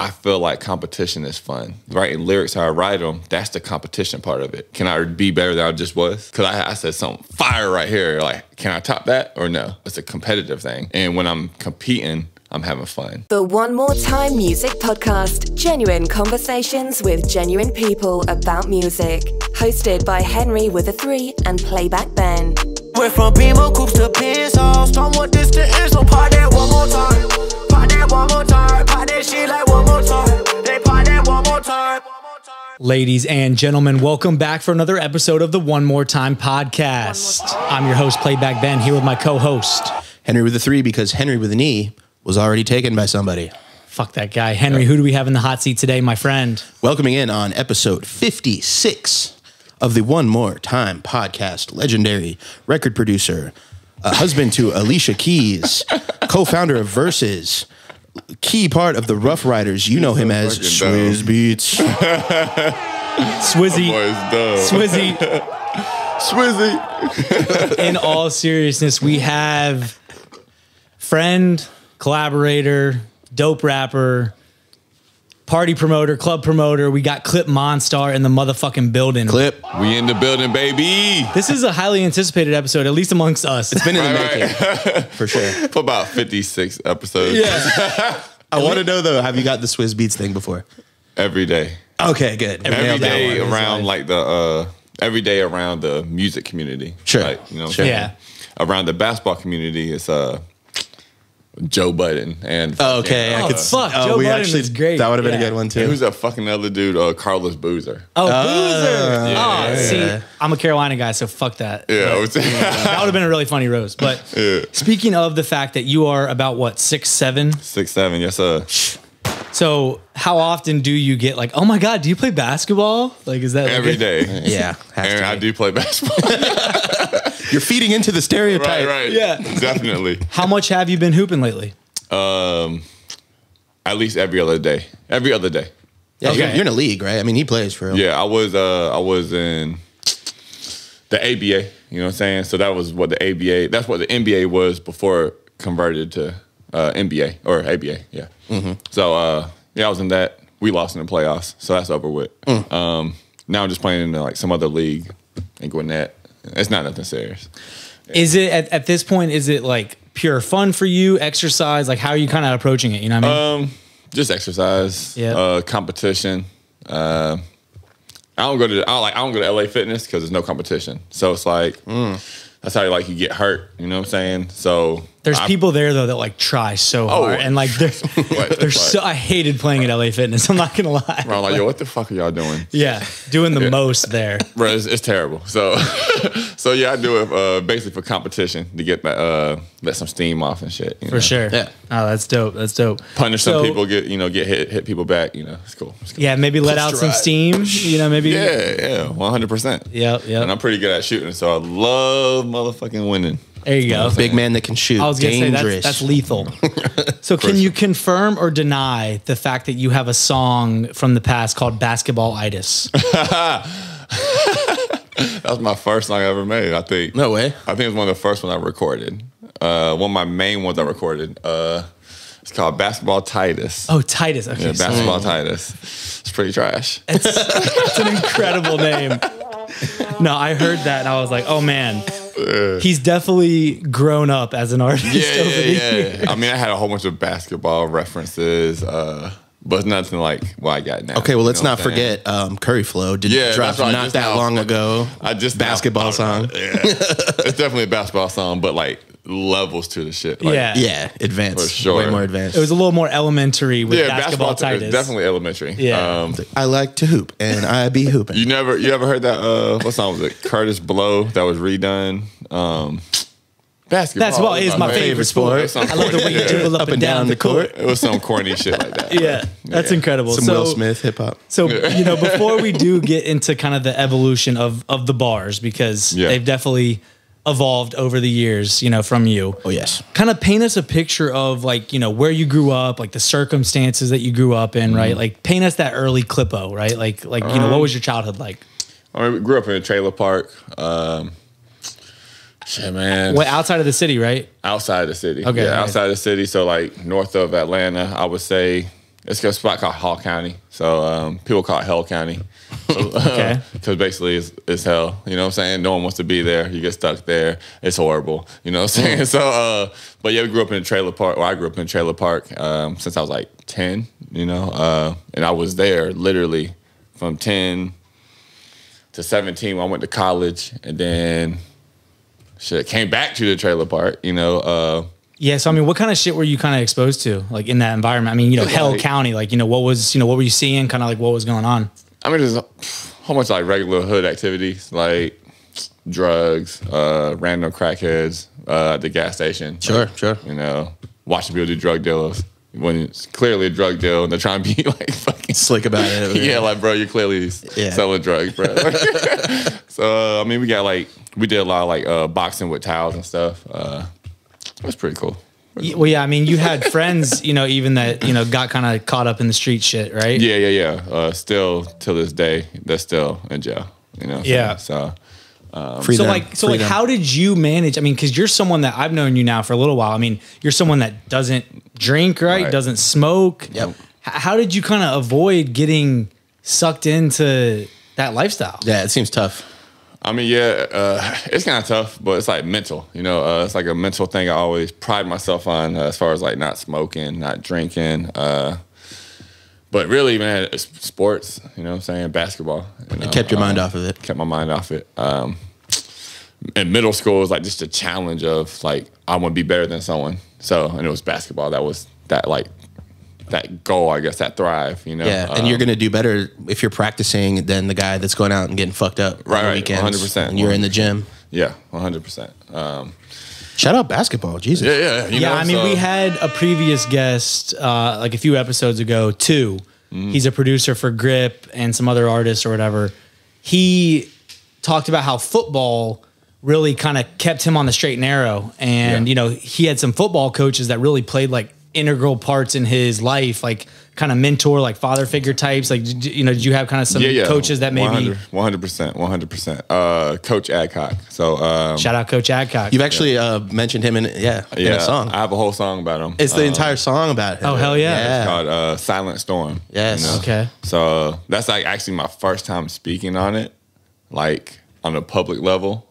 I feel like competition is fun. Writing lyrics how I write them, that's the competition part of it. Can I be better than I just was? Because I said something fire right here. Like, can I top that or no? It's a competitive thing. And when I'm competing, I'm having fun. The One More Time Music Podcast. Genuine conversations with genuine people about music. Hosted by Henry with a 3 and Playback Ben. Went from Beamer Coops to Pencils. Don't want this to end, so part that one more time. Part that one more time. Part that shit like one more time. They part that one more time. Ladies and gentlemen, welcome back for another episode of the One More Time Podcast. I'm your host, Playback Ben, here with my co-host. Henry with a 3, because Henry with an E was already taken by somebody. Fuck that guy. Henry, who do we have in the hot seat today, my friend? Welcoming in on episode 56 of the One More Time Podcast, legendary record producer, husband to Alicia Keys, co-founder of Versus, key part of the Rough Riders. You know him as Swizz Beats. Swizzy. Swizzy. Swizzy. In all seriousness, we have friend, collaborator, dope rapper, party promoter, club promoter. We got Clip Monstar in the motherfucking building. Clip. We in the building, baby. This is a highly anticipated episode, at least amongst us. It's been in the making, for sure. For about 56 episodes. Yeah. I want to know, though, have you got the Swizz Beats thing before? Every day. Okay, good. Every day around like the every day around the music community. Sure. Like, you know, Sure. Yeah. around the basketball community, it's Joe Budden and Okay, I could fuck, Joe Budden is great. That would have been a Yeah. good one, too. who's that fucking other dude? Carlos Boozer. Oh, Boozer. yeah. See, I'm a Carolina guy, so fuck that. Yeah, But that would have been a really funny roast. But speaking of the fact that you are about, what, 6'7"? 6'7", yes sir. So how often do you get like, oh my God, do you play basketball? Like, is that like Every day. Yeah, has And to I be. do play basketball. You're feeding into the stereotype. right. Yeah. Definitely. How much have you been hooping lately? At least every other day. Every other day. Yeah, Okay. you're in a league, right? I mean, he plays for real. Yeah, I was in the ABA, you know what I'm saying? So that was what the ABA, that's what the NBA was before it converted to NBA or ABA, yeah. So yeah, I was in that. We lost in the playoffs, so that's over with. Now I'm just playing in like some other league in Gwinnett. It's not nothing serious. Is it at this point, is it like pure fun for you, exercise? Like, how are you kind of approaching it? You know what I mean? Just exercise, Yeah. competition. I don't go to LA Fitness because there's no competition. So it's like that's how you get hurt. You know what I'm saying? So There's people there though that like try so hard, and like they're so. I hated playing at LA Fitness. I'm not gonna lie. I'm like, yo, what the fuck are y'all doing? Yeah, doing the most there. Bro, it's terrible. So, so yeah, I do it basically for competition to get let some steam off and shit. You know? For sure. Yeah. Oh, that's dope. That's dope. Punish So- some people, get hit people back. You know, it's cool. It's cool. Yeah, maybe let out some steam. You know, maybe. Yeah, 100%. Yep. And I'm pretty good at shooting, so I love motherfucking winning. There you go. Big man that can shoot. I was gonna Dangerous. say that's lethal. So can you confirm or deny the fact that you have a song from the past called Basketballtitis? That was my first song I ever made, I think. No way. I think it was one of the first ones I recorded. One of my main ones I recorded. It's called Basketballtitis. Oh, Titus. Okay, Yeah, so Basketballtitis. It's pretty trash. it's an incredible name. No, I heard that and I was like, oh man, he's definitely grown up as an artist. over the years. I mean, I had a whole bunch of basketball references, but nothing like what I got now. Okay, well, let's You know not what I'm saying? forget Curry Flow. Did Yeah, drop that's right, not just that now- long ago. I just basketball song. Yeah. It's definitely a basketball song, but like levels to the shit. Like, Yeah. Yeah, advanced. For sure. Way more advanced. It was a little more elementary with Yeah, Basketballtitis. is definitely elementary. Yeah. I like to hoop, and I be hooping. You ever heard that? What song was it? Curtis Blow that was redone. Basketball is my favorite sport. It was some I love the way corny- you dribble up and down the court. It was some corny shit like that. Yeah, that's incredible. Some Will Smith hip hop. So, you know, before we do get into kind of the evolution of the bars, because they've definitely evolved over the years, you know, from you. Oh, yes. Kind of paint us a picture of like, you know, where you grew up, like the circumstances that you grew up in, right? Like paint us that early Clippo, right? Like you know, what was your childhood like? I mean, we grew up in a trailer park. Shit, man. What, outside of the city, right? Outside the city. Okay, Yeah, right. outside the city. So like north of Atlanta, I would say It's a spot called Hall County. So people call it Hell County. Okay. Because basically it's hell. You know what I'm saying? No one wants to be there. You get stuck there. It's horrible. You know what I'm saying? So, but yeah, we grew up in a trailer park. Well, I grew up in a trailer park since I was like 10, you know. And I was there literally from 10 to 17 when I went to college. And then came back to the trailer park, you know. Yeah, so I mean, what kind of shit were you kind of exposed to, like in that environment? I mean, you know, Hell County, like, you know, what were you seeing? Kind of like what was going on? I mean, there's a whole bunch of like regular hood activities, like drugs, random crackheads at the gas station. Sure. You know, watching people do drug deals when it's clearly a drug deal and they're trying to be like fucking slick about it. Yeah, like, bro, you're clearly selling drugs, bro. So, I mean, we did a lot of like boxing with towels and stuff. It was pretty cool. Well, yeah, I mean, you had friends, you know, even that, you know, got kind of caught up in the street shit, right? Yeah. Still to this day, they're still in jail, you know? Yeah. So, like, how did you manage? I mean, because you're someone that I've known you now for a little while. I mean, you're someone that doesn't drink, right? Doesn't smoke. Yep. How did you kind of avoid getting sucked into that lifestyle? Yeah, it seems tough. I mean, yeah, it's kind of tough, but it's like mental, you know, it's like a mental thing I always pride myself on as far as like not smoking, not drinking. But really, man, it's sports, you know what I'm saying? Basketball. You know? It kept your mind off of it. Kept my mind off it. In middle school, it was like just a challenge of like, I want to be better than someone. So, and it was basketball. That was that goal, I guess, that thrive, you know? Yeah, and you're going to do better if you're practicing than the guy that's going out and getting fucked up on the weekends. 100%. And you're in the gym. Yeah, 100%. Shout out basketball, Jesus. Yeah. I mean, we had a previous guest, like a few episodes ago, too. Mm-hmm. He's a producer for Grip and some other artists or whatever. He talked about how football really kind of kept him on the straight and narrow. And, you know, he had some football coaches that really played like integral parts in his life, like kind of mentor, like father figure types. Like, you know, did you have kind of some coaches that maybe 100%, Coach Adcock. So shout out Coach Adcock. You've actually mentioned him in a song. I have a whole song about him. It's the entire song about him. Oh hell yeah! It's called Silent Storm. Yes. You know? Okay. So that's like actually my first time speaking on it, like on a public level.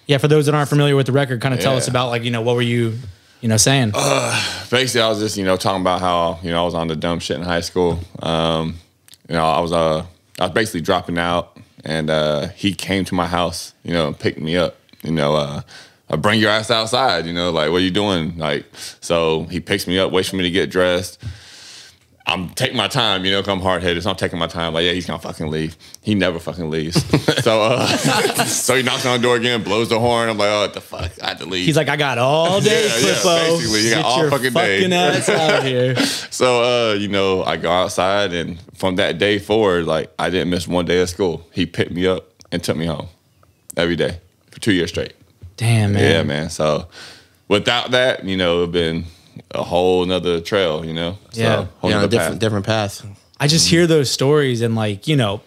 Yeah, for those that aren't familiar with the record, kind of tell us about, like, you know, what were you saying? Basically, I was just, you know, talking about how, you know, I was on the dumb shit in high school. You know, I was basically dropping out, and he came to my house, you know, and picked me up. You know, I bring your ass outside. You know, like, what are you doing? Like, so he picks me up, waits for me to get dressed. I'm taking my time, you know, 'cause I'm hard-headed, so I'm taking my time. Like, yeah, he's gonna fucking leave. He never fucking leaves. So he knocks on the door again, blows the horn. I'm like, oh, what the fuck? I had to leave. He's like, I got all day, Clippo. Yeah, basically, you got all fucking day. Fucking ass out here. So, you know, I go outside, and from that day forward, like, I didn't miss one day of school. He picked me up and took me home every day for 2 years straight. Damn, man. Yeah, man. So without that, you know, it'd been a whole nother trail, you know? Yeah. So, a different path. I just hear those stories, and, like, you know,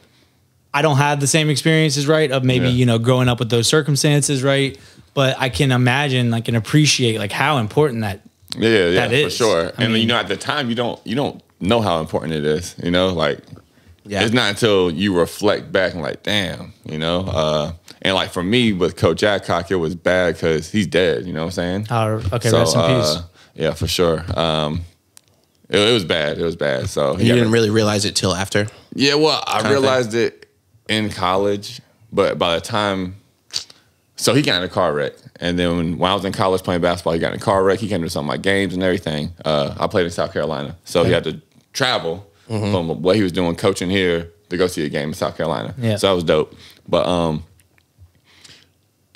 I don't have the same experiences, right, of maybe, you know, growing up with those circumstances, right? But I can imagine, like, and appreciate, like, how important that that is. For sure. I mean, you know, at the time, you don't know how important it is, you know? Like, it's not until you reflect back and like, damn, you know? And like for me with Coach Adcock, it was bad because he's dead, you know what I'm saying? Okay, so, rest in peace. Yeah, for sure. It was bad. It was bad. So you didn't really realize it till after? Yeah, well, I realized it in college, but by the time, so he got in a car wreck. And then when I was in college playing basketball, he got in a car wreck. He came to some of my games and everything. I played in South Carolina. So he had to travel from what he was doing coaching here to go see a game in South Carolina. Yeah. So that was dope. But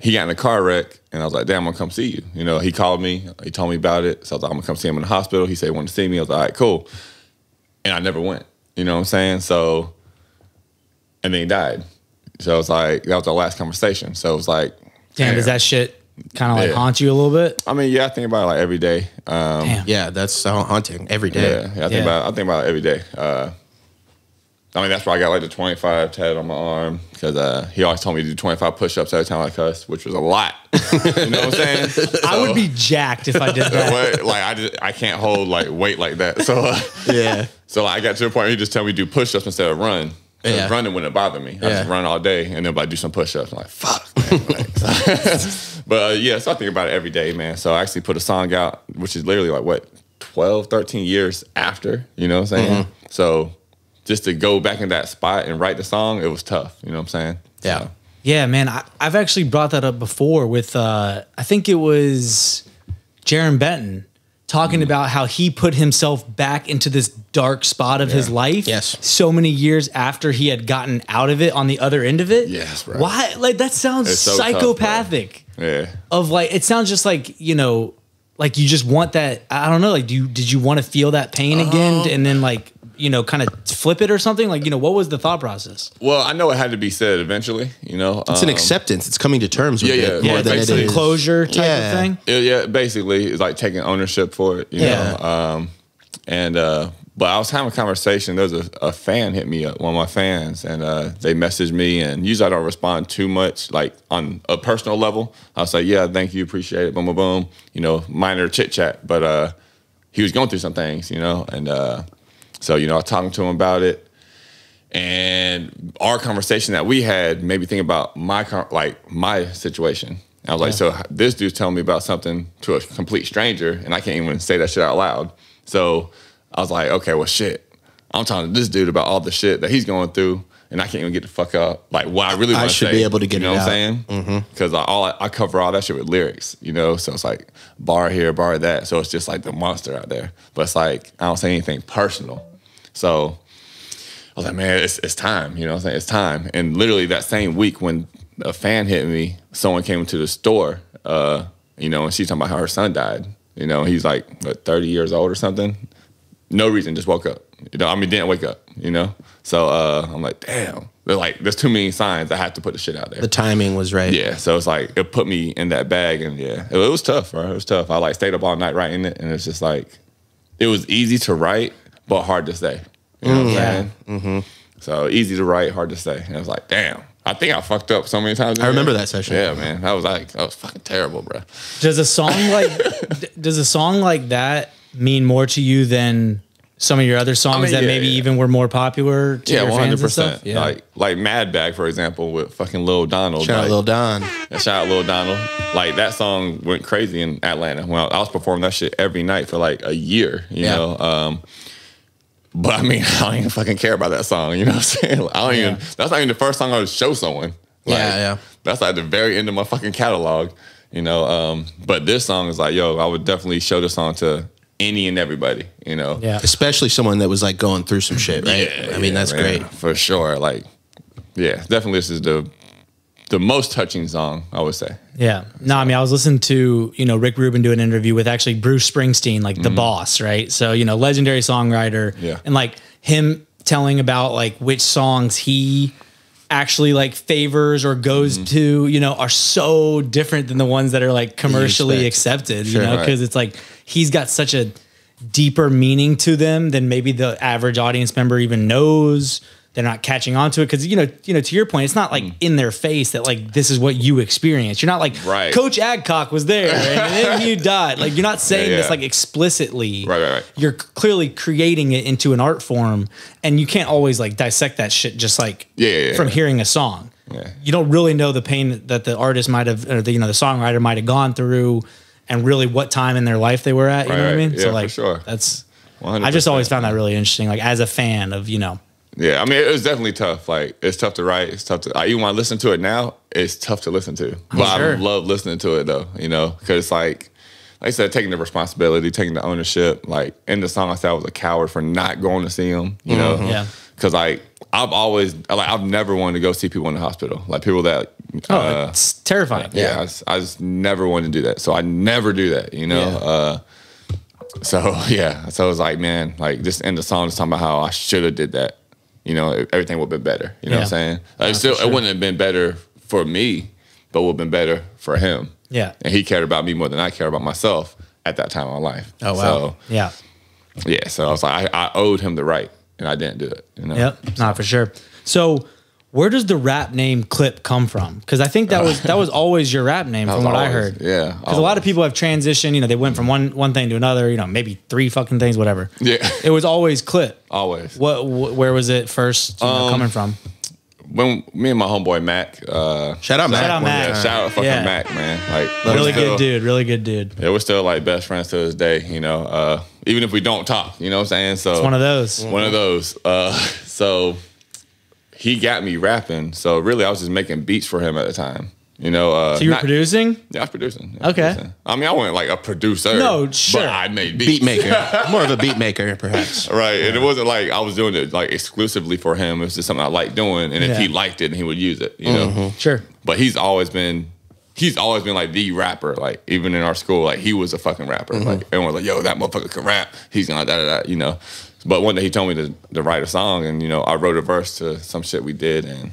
he got in a car wreck, and I was like, damn, I'm going to come see you. You know, he called me. He told me about it. So I was like, I'm going to come see him in the hospital. He said he wanted to see me. I was like, all right, cool. And I never went. You know what I'm saying? So, and then he died. So it was like, that was our last conversation. So it was like, damn, does that shit kind of like haunt you a little bit? I mean, yeah, I think about it like every day. Damn. Yeah, that's haunting every day. Yeah, I think about it every day. I mean, that's why I got like the 25 tatted on my arm, because he always told me to do 25 push-ups every time I cuss, which was a lot. You know what I'm saying? I would be jacked if I did that. Like I can't hold like weight like that. So Yeah. So like, I got to the point where he just tell me to do push-ups instead of run. Yeah. Running wouldn't bother me. I just run all day and then like do some push-ups. I'm like, fuck, man. But yeah, so I think about it every day, man. So I actually put a song out, which is literally like what, 12, 13 years after, you know what I'm saying? So just to go back in that spot and write the song, it was tough. You know what I'm saying? Yeah. So. Yeah, man. I've actually brought that up before with, I think it was Jaron Benton talking about how he put himself back into this dark spot of his life. Yes. So many years after he had gotten out of it on the other end of it. Yes, bro. Why? Like, that sounds So psychopathic. Tough, yeah. Of like, it sounds just like, you know, like you just want that. I don't know. Like, did you want to feel that pain again? And then like, you know, kind of flip it or something? Like, you know, what was the thought process? Well, I know it had to be said eventually, you know. It's an acceptance. It's coming to terms with it Yeah, more than it basically. is. Closure type of thing? Yeah, basically, it's like taking ownership for it, you know. But I was having a conversation. There was a fan hit me up, one of my fans, and they messaged me. And usually I don't respond too much, like on a personal level. I'll say, yeah, thank you, appreciate it, boom, boom, boom. You know, minor chit chat. But he was going through some things, you know, and so, you know, I was talking to him about it. And our conversation that we had made me think about my situation. I was like, so this dude's telling me about something to a complete stranger, and I can't even say that shit out loud. So I was like, okay, well, shit. I'm talking to this dude about all the shit that he's going through, and I can't even get the fuck up. Like, what I really want to say. I should be able to get it out. You know what I'm saying? Because I cover all that shit with lyrics, you know? So it's like bar here, bar that. So it's just like the monster out there. But it's like, I don't say anything personal. So I was like, man, it's time. You know what I'm saying? It's time. And literally that same week when a fan hit me, someone came into the store, you know, and she's talking about how her son died. You know, he's like, what, 30 years old or something? No reason, just woke up. You know, I mean, didn't wake up, you know? So I'm like, damn. There's too many signs. I have to put the shit out there. The timing was right. Yeah, so it's like, it put me in that bag, and yeah, it was tough, bro. It was tough. I like stayed up all night writing it, and it's just like, it was easy to write, but hard to say. You know what I'm saying? So easy to write, hard to say. And I was like, damn. I think I fucked up so many times. I remember that session. Yeah, man. That was fucking terrible, bro. Does a song like that mean more to you than some of your other songs that maybe even were more popular to your fans and stuff? Yeah, like Mad Bag, for example, with fucking Lil Donald. Shout out Lil Don. Shout out Lil Donald. Like, that song went crazy in Atlanta. Well, I was performing that shit every night for like a year, you know? But I mean, I don't even fucking care about that song. You know what I'm saying? I don't even. That's not even the first song I would show someone. Like, that's like the very end of my fucking catalog. You know. But this song is like, yo, I would definitely show this song to any and everybody. You know. Yeah. Especially someone that was like going through some shit, right? Yeah, I mean, that's man, great for sure. Like, yeah, definitely this is the most touching song, I would say. Yeah. No, I mean, I was listening to, you know, Rick Rubin do an interview with actually Bruce Springsteen, like the boss, right? So, you know, legendary songwriter. Yeah. And like him telling about like which songs he actually like favors or goes to, you know, are so different than the ones that are like commercially accepted, you know, because it's like he's got such a deeper meaning to them than maybe the average audience member even knows. They're not catching on to it because, you know, to your point, it's not like in their face that like this is what you experience. You're not like Coach Adcock was there and then you died. Like, you're not saying this like explicitly. Right. You're clearly creating it into an art form, and you can't always like dissect that shit just like from hearing a song. Yeah. You don't really know the pain that the artist might have, or the, you know, the songwriter might have gone through, and really what time in their life they were at. You know what I mean? Yeah, so like, for sure. That's. 100%. I just always found that really interesting. Like, as a fan of, you know. Yeah, I mean, it was definitely tough. Like, it's tough to write. It's tough to. I even want to listen to it now. It's tough to listen to, but I love listening to it though. You know, because it's like I said, taking the responsibility, taking the ownership. Like in the song, I said I was a coward for not going to see him. You know, because like I've never wanted to go see people in the hospispital. Like people that it's terrifying. Yeah, I just never wanted to do that. So I never do that. You know. So it was like, man, like just end the song just talking about how I should have did that. You know, everything would have been better. You know what I'm saying? It wouldn't have been better for me, but would have been better for him. Yeah. And he cared about me more than I cared about myself at that time in my life. Oh, wow. So, yeah. So I was like, I owed him the right. and I didn't do it. You know? Yep, not for sure. So where does the rap name Clip come from? Because I think that was always your rap name from what I heard. Yeah. Because a lot of people have transitioned, you know, they went from one thing to another, you know, maybe 3 fucking things, whatever. Yeah. It was always Clip. Always. Where was it first coming from? When me and my homeboy Mac, Shout out Mac. Shout out Mac. yeah, shout out fucking Yeah. Mac, man. Like Really good dude, really good dude. Yeah, we're still like best friends to this day, you know. Even if we don't talk, you know what I'm saying? So It's one of those. One of those. So he got me rapping. So really, I was just making beats for him at the time. You know. So you were producing? Yeah, I was producing. Yeah, Okay. producing. I mean, I wasn't like a producer. No, sure. But I made beats. Beat maker. More of a beat maker, perhaps. Right, and it wasn't like I was doing it like exclusively for him. It was just something I liked doing, and if Yeah. he liked it, and he would use it, you know. Sure. But he's always been like the rapper. Like even in our school, like he was a fucking rapper. Like everyone was like, "Yo, that motherfucker can rap. He's gonna da, you know." But one day he told me to write a song, and you know, I wrote a verse to some shit we did, and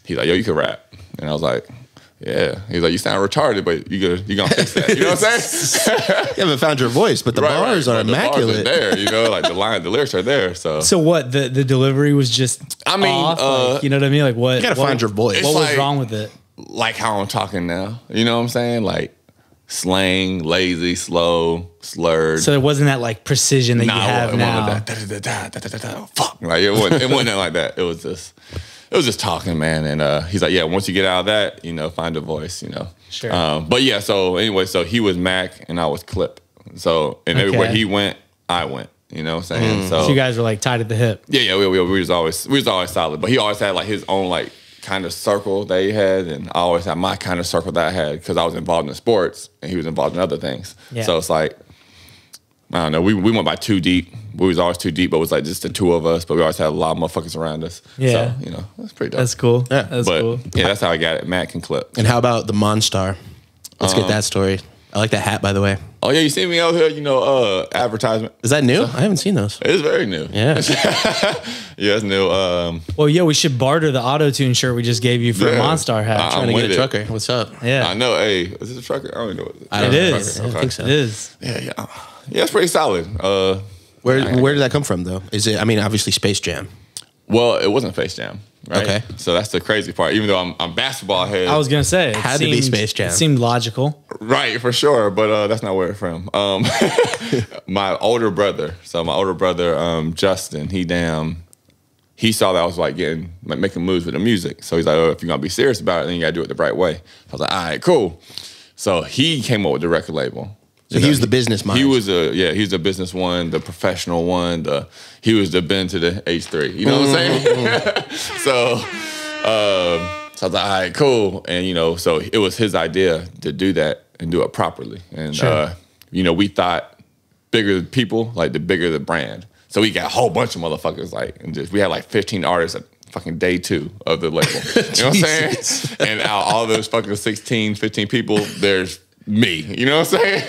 he's like, "Yo, you can rap," and I was like. Yeah, he's like, you sound retarded, but you gonna fix that. You know what I'm saying? You haven't found your voice, but the bars are But the immaculate. bars are there, you know, like the lyrics are there. So what, the delivery was just I mean, off? Like, you know what I mean? Like what? You gotta find your voice. What was like- wrong with it? like how I'm talking now. You know what I'm saying? Like slang, lazy, slow, slurred. So there wasn't that like precision that you have it now. wasn't that, fuck. Like it wasn't like that. It was just talking, man. And he's like, yeah, once you get out of that, you know, find a voice, you know. Sure. But yeah, so anyway, so he was Mac and I was Clip. So and everywhere Okay. he went, I went. You know what I'm saying? So you guys were like tied at the hip. Yeah, we was always solid. But he always had like his own like kind of circle that he had, and I always had my kind of circle that I had because I was involved in sports and he was involved in other things. Yeah. So it's like I don't know. We went by too deep. We was always too deep, but it was like just the two of us. But we always had a lot of motherfuckers around us. Yeah. So, you know, that's pretty dope. That's cool. Yeah. That's but cool. yeah, that's how I got it. Mac and Clip. And how about the Monstar? Let's get that story. I like that hat, by the way. Oh yeah, you see me out here, you know, advertisement. Is that new? I haven't seen those. It's very new. Yeah. Yeah, it's new. Well, yeah, we should barter the auto-tune shirt we just gave you for a Yeah. Monstar hat. I'm Trying to get with a it. trucker. What's up? Yeah. I know. Hey, is this a trucker? I don't even know. What I don't It know. is. I think so. It is. Yeah. Yeah, it's pretty solid. Where did that come from, though? Is it? I mean, obviously Space Jam. Well, it wasn't Face Jam, right? Okay. So that's the crazy part. Even though I'm basketball head, I was gonna say it Had to be seemed- Space Jam. It seemed logical. right for sure, but that's not where it's from. My older brother, Justin, he saw that I was like making moves with the music. So he's like, oh, if you're gonna be serious about it, then you gotta do it the right way. I was like, all right, cool. So he came up with the record label. So he was the business mind. He was he's the business one, the professional one. He was the Ben to the H3. You know what I'm saying? So I was like, all right, cool. And you know, so it was his idea to do that and do it properly. And you know, we thought bigger the people, like the bigger the brand. So we got a whole bunch of motherfuckers, like, and just we had like 15 artists at fucking day 2 of the label. You know what I'm saying? And out of all those fucking 16, 15 people, there's me. You know what I'm saying?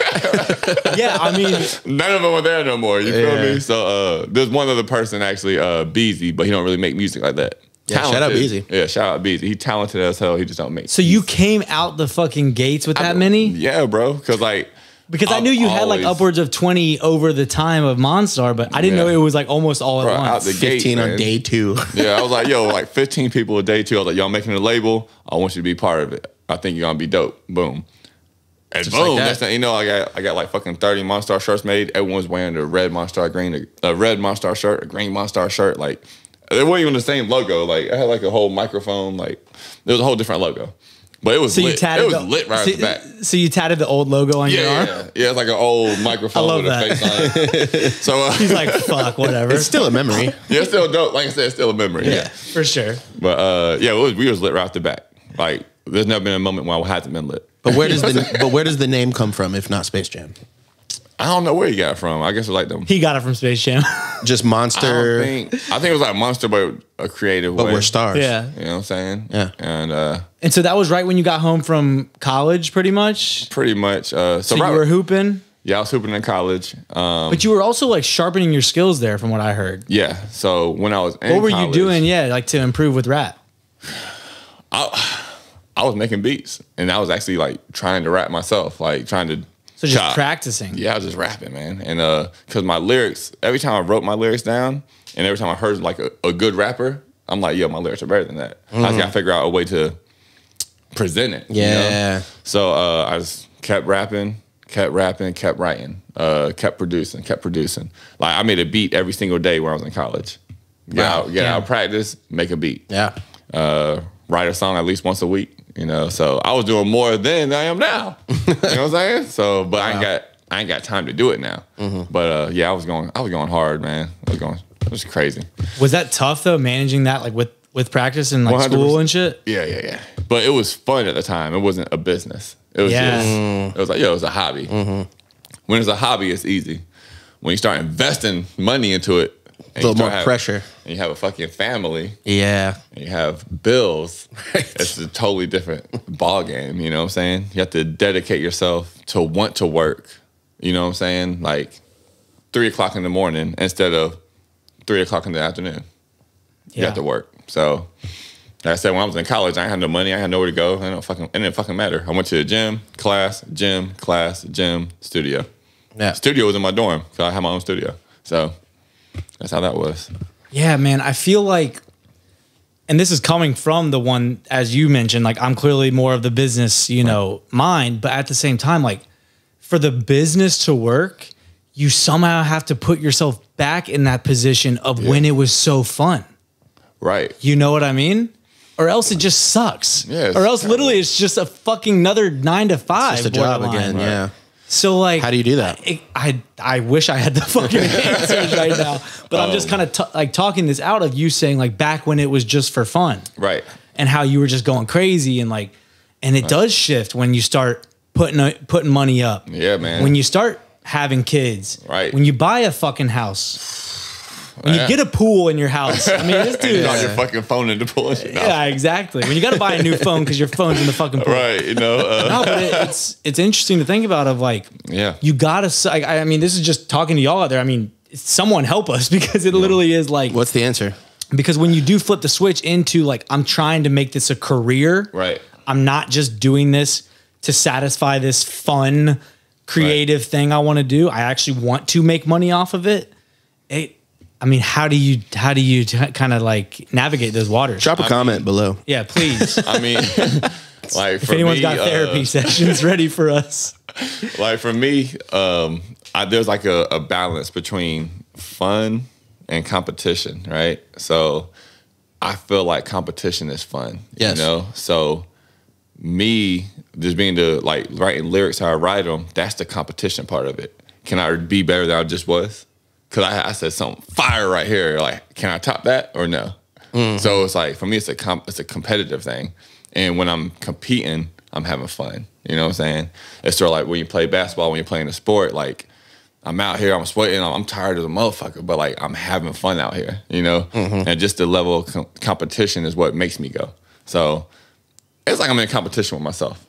Yeah, I mean, None of them are there no more. You feel me? So there's one other person actually, Beezy, but he don't really make music like that. Yeah, shout out Beezy. Yeah, shout out Beezy. He talented as hell. He just don't make. so you came out the fucking gates with that many? Yeah, bro. Because like. Because I knew you had like always- upwards of 20 over the time of Monstar, but I didn't know Yeah. it was like almost all at Bro, out once. the gate, 15 on man. day 2. Yeah, I was like, yo, like 15 people a day too. I was like, y'all making a label. I want you to be part of it. I think you're gonna be dope. Boom. And Just boom, like that. that's not, you know, I got like fucking 30 Monstar shirts made. Everyone's wearing a red Monstar shirt, a green Monstar shirt. Like they weren't even the same logo. Like I had like a whole microphone. Like there was a whole different logo. But it was So you lit. tatted It was lit right so, off the back. So you tatted the old logo on your arm? Yeah, it's like an old microphone I love with that. a face on it. So He's like, fuck, whatever. It's still a memory. yeah, it's still dope. Like I said, it's still a memory. Yeah. For sure. But yeah, we was lit right off the back. Like there's never been a moment when I hasn't been lit. But where does the name come from if not Space Jam? I don't know where he got it from. I guess it's like them. He got it from Space Jam. Just I Monster. think it was like Monster, but a creative But way. we're stars. Yeah. You know what I'm saying? Yeah. And And so that was right when you got home from college, pretty much. pretty much. So So you were hooping, yeah, I was hooping in college. but you were also like sharpening your skills there, from what I heard. Yeah. So when I was in What were you college, doing? Yeah, like to improve with rap. I was making beats, and I was actually like trying to rap myself, like trying to. So just practicing. Yeah, I was just rapping, man. And because my lyrics, every time I wrote my lyrics down, and every time I heard like a good rapper, I'm like, yo, my lyrics are better than that. I just gotta figure out a way to present it. Yeah. You know? So I just kept rapping, kept writing, kept producing. Like I made a beat every single day when I was in college. Get out, practice, make a beat. Yeah. Write a song at least once a week. You know, so I was doing more then than I am now. You know what I'm saying? So, but I ain't got time to do it now. But yeah, I was going hard, man. It was crazy. Was that tough though, managing that like with practice and like 100%. School and shit? Yeah. But it was fun at the time. It wasn't a business. It was just, it was like, yo, it was a hobby. When it's a hobby, it's easy. When you start investing money into it, a little more pressure. And you have a fucking family. Yeah. And you have bills. Right. It's a totally different ball game. You know what I'm saying? You have to dedicate yourself to want to work. You know what I'm saying? Like 3 o'clock in the morning instead of 3 o'clock in the afternoon. You have to work. So, like I said, when I was in college, I didn't have no money. I had nowhere to go. It didn't fucking matter. I went to the gym, class, studio. Yeah. Studio was in my dorm because I had my own studio. So that's how that was. Yeah, man. I feel like, and this is coming from the one, as you mentioned, like I'm clearly more of the business, mind. But at the same time, like for the business to work, you somehow have to put yourself back in that position of when it was so fun. Right. You know what I mean? Or else it just sucks. Yeah, or else literally it's just a fucking another 9 to 5. It's just a job again, right. Yeah. So like, how do you do that? I wish I had the fucking answers right now, but I'm just kind of like talking this out of you saying like back when it was just for fun, right? And how you were just going crazy and like, and it does shift when you start putting money up. Yeah, man. When you start having kids, right? When you buy a fucking house. When you get a pool in your house, I mean, this dude is on your fucking phone in the pool. Yeah, exactly. When you got to buy a new phone because your phone's in the fucking pool, right? No, but it's interesting to think about. Of like, you gotta. I mean, this is just talking to y'all out there. I mean, someone help us because it literally is like, what's the answer? Because when you do flip the switch into like, I'm trying to make this a career, right? I'm not just doing this to satisfy this fun, creative thing I want to do. I actually want to make money off of it. I mean, how do you kind of like navigate those waters? Drop a comment below. Yeah, please. I mean, like if anyone's got therapy sessions ready for us. Like for me, there's like a balance between fun and competition, right? So I feel like competition is fun. Yes. So me just being like writing lyrics how I write them, that's the competition part of it. Can I be better than I just was? Because I said something fire right here. Like, can I top that or no? So it's like, for me, it's a competitive thing. And when I'm competing, I'm having fun. You know what I'm saying? It's sort of like when you play basketball, when you're playing a sport, like, I'm out here, I'm sweating, I'm tired as a motherfucker, but like, I'm having fun out here, And just the level of competition is what makes me go. So it's like I'm in competition with myself,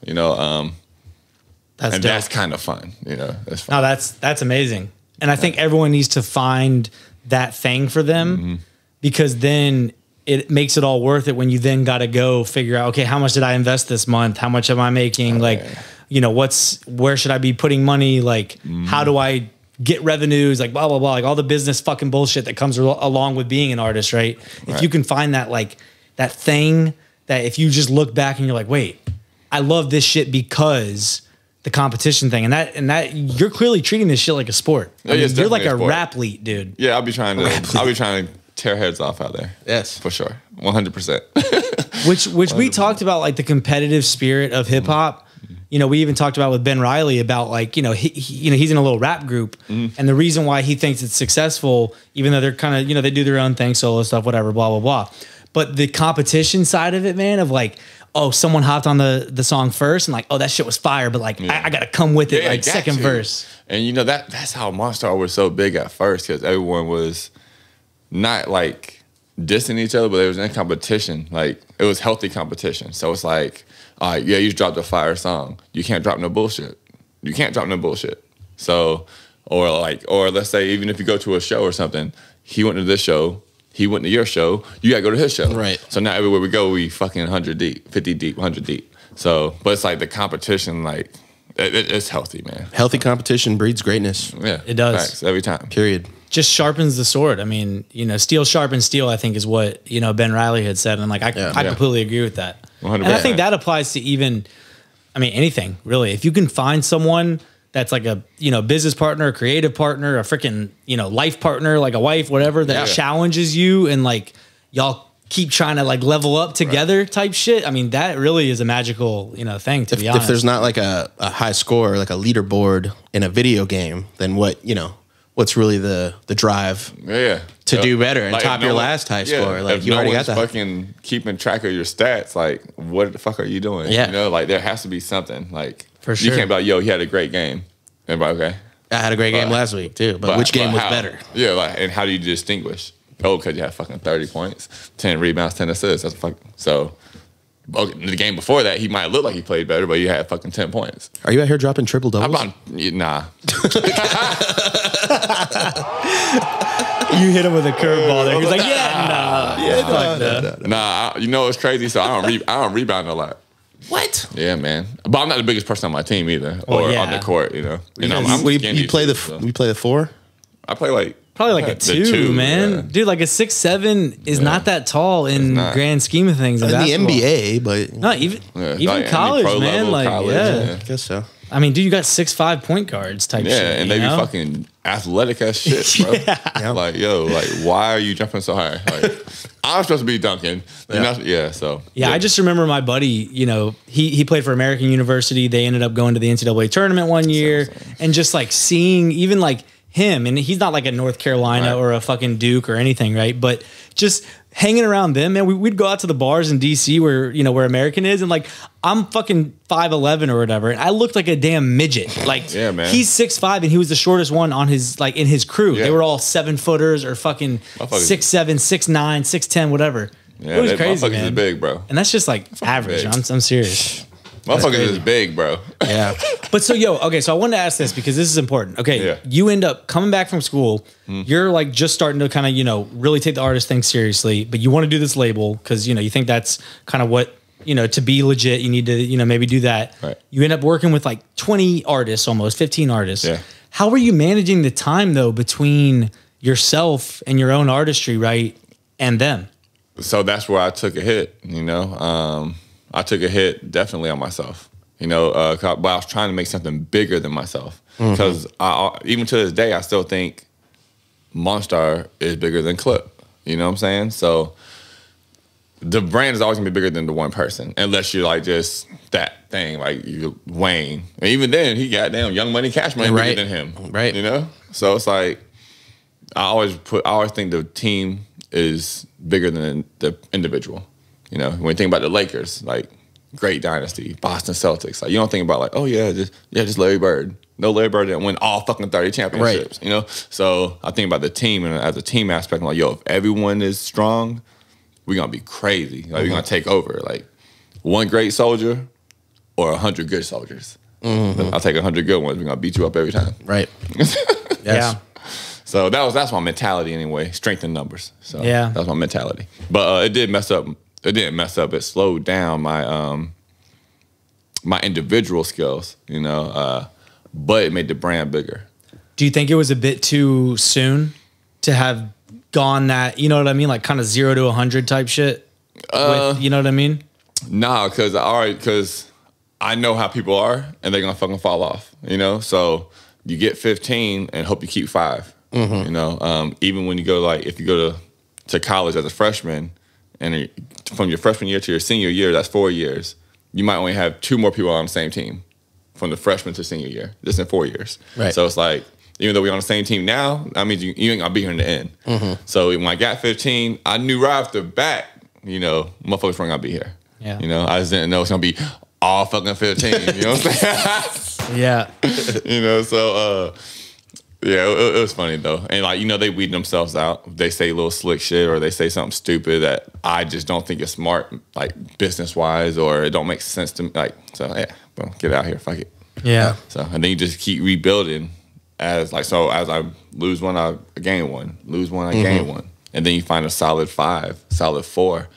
That's kind of fun, That's fun. No, that's amazing. And I think everyone needs to find that thing for them because then it makes it all worth it when you then got to go figure out, okay, how much did I invest this month? How much am I making? Where should I be putting money? Like, how do I get revenues? Like, blah, blah, blah. Like all the business fucking bullshit that comes along with being an artist, right? If you can find that, like, that thing that if you just look back and you're like, wait, I love this shit because the competition thing, and that you're clearly treating this shit like a sport. I mean, you're like a rap-leet, dude. Yeah, I'll be trying to tear heads off out there. Yes, for sure, 100%. Which we talked about, like the competitive spirit of hip hop. We even talked about with Ben Riley about like he's in a little rap group, and the reason why he thinks it's successful, even though they're kind of they do their own thing, solo stuff, whatever, blah blah blah. But the competition side of it, man, of like, oh, someone hopped on the song first and like, oh, that shit was fire, but like, I got to come with it, like second verse. And that's how Monstar was so big at first, because everyone was not like dissing each other, but they was in competition. Like, it was healthy competition. So it's like, all right, yeah, you dropped a fire song. You can't drop no bullshit. So, or let's say, even if you go to a show or something, he went to this show, he went to your show, you gotta go to his show. Right. So now everywhere we go, we fucking 100 deep, 50 deep, 100 deep. So, but it's like the competition, like, It's healthy, man. Healthy competition breeds greatness. Yeah, It does. Facts, every time. Period. Just sharpens the sword. I mean, steel sharpens steel, I think is what, Ben Riley had said. And like, I completely agree with that. 100%. And I think that applies to even, anything really. If you can find someone that's like a, business partner, a creative partner, a freaking, life partner, like a wife, whatever, that challenges you and like y'all keep trying to like level up together type shit. I mean, that really is a magical, thing to be honest. If there's not like a high score, like a leaderboard in a video game, then what's really the drive to do better and top your last high score? Like if you already got that. Fucking keeping track of your stats, like what the fuck are you doing? Yeah. Like there has to be something. Like for sure. You can't be like, yo, he had a great game. And like, okay. I had a great game last week too, but which game was how? better? Yeah, like, and how do you distinguish? Oh, because you had fucking 30 points, 10 rebounds, 10 assists. That's so. Okay, the game before that, he might look like he played better, but he had fucking 10 points. Are you out here dropping triple doubles? Nah. You hit him with a curveball there. He's like, Nah, you know it's crazy. So I don't rebound a lot. What? Yeah, man. But I'm not the biggest person on my team either, or on the court. And I'm skinny you play too, you play the 4? I play like probably like a 2, man. Yeah. Dude, like a 6'7" is not that tall in grand scheme of things. In the basketball. NBA, but not even like college, pro man. level Like college, I guess so. I mean, dude, you got 6'5" point guards type shit. Yeah, and they be fucking athletic as shit, bro. Like, yo, like, why are you jumping so high? Like, I'm supposed to be dunking. So. Yeah, I just remember my buddy, he played for American University. They ended up going to the NCAA tournament one year. And just like seeing even like him, and he's not like a North Carolina or a fucking Duke or anything, right? But just hanging around them, man, we'd go out to the bars in DC where, where American is. And like, I'm fucking 5'11" or whatever. And I looked like a damn midget. Like, man. He's 6'5" and he was the shortest one on his, like in his crew. Yeah. They were all 7-footers or fucking 6'7", 6'9", 6'10", whatever. Yeah, it was crazy, man. Motherfuckers is big, bro. And that's just like average. I'm serious. Motherfuckers is big, bro. Yeah. But so, so I wanted to ask this because this is important. Okay. You end up coming back from school. You're like just starting to kind of, really take the artist thing seriously, but you want to do this label because, you think that's kind of what, to be legit, you need to, maybe do that. Right. You end up working with like 20 artists, almost 15 artists. Yeah. How are you managing the time though, between yourself and your own artistry, right? And them? So that's where I took a hit, I took a hit definitely on myself, but I was trying to make something bigger than myself. Because even to this day, I still think Monstar is bigger than Clip. You know what I'm saying? So the brand is always gonna be bigger than the one person, unless you're like just that thing, like you Wayne. And even then, he got damn Young Money, Cash Money bigger than him, right? So it's like I always think the team is bigger than the individual. When you think about the Lakers, like great dynasty, Boston Celtics, like you don't think about like, oh yeah, just Larry Bird. No, Larry Bird didn't win all fucking 30 championships, So I think about the team, and as a team aspect, I'm like, yo, if everyone is strong, we're gonna be crazy. Like we're gonna take over. Like one great soldier or 100 good soldiers. I'll take 100 good ones. We're gonna beat you up every time. Right. Yeah. So that's my mentality anyway. Strength in numbers. So that's my mentality. But it did mess up. It didn't mess up. It slowed down my my individual skills, but it made the brand bigger. Do you think it was a bit too soon to have gone that, you know what I mean? Like kind of 0 to 100 type shit? You know what I mean? Nah, because I know how people are and they're going to fucking fall off, So you get 15 and hope you keep 5, even when you go if you go to college as a freshman, and from your freshman year to your senior year, that's 4 years. You might only have 2 more people on the same team from the freshman to senior year, just in 4 years. Right. So it's like, even though we're on the same team now, that means you ain't gonna be here in the end. So when I got 15, I knew right off the bat, motherfuckers weren't gonna be here. Yeah. I just didn't know it's gonna be all fucking 15. You know what I'm saying? Yeah. So yeah, it was funny though. And they weed themselves out. They say little slick shit or they say something stupid that I just don't think is smart, like business wise, or it don't make sense to me. Well, get out here, fuck it. Yeah. So and then you just keep rebuilding as I lose one, I gain one. Lose one, I gain one. And then you find a solid 5, solid 4.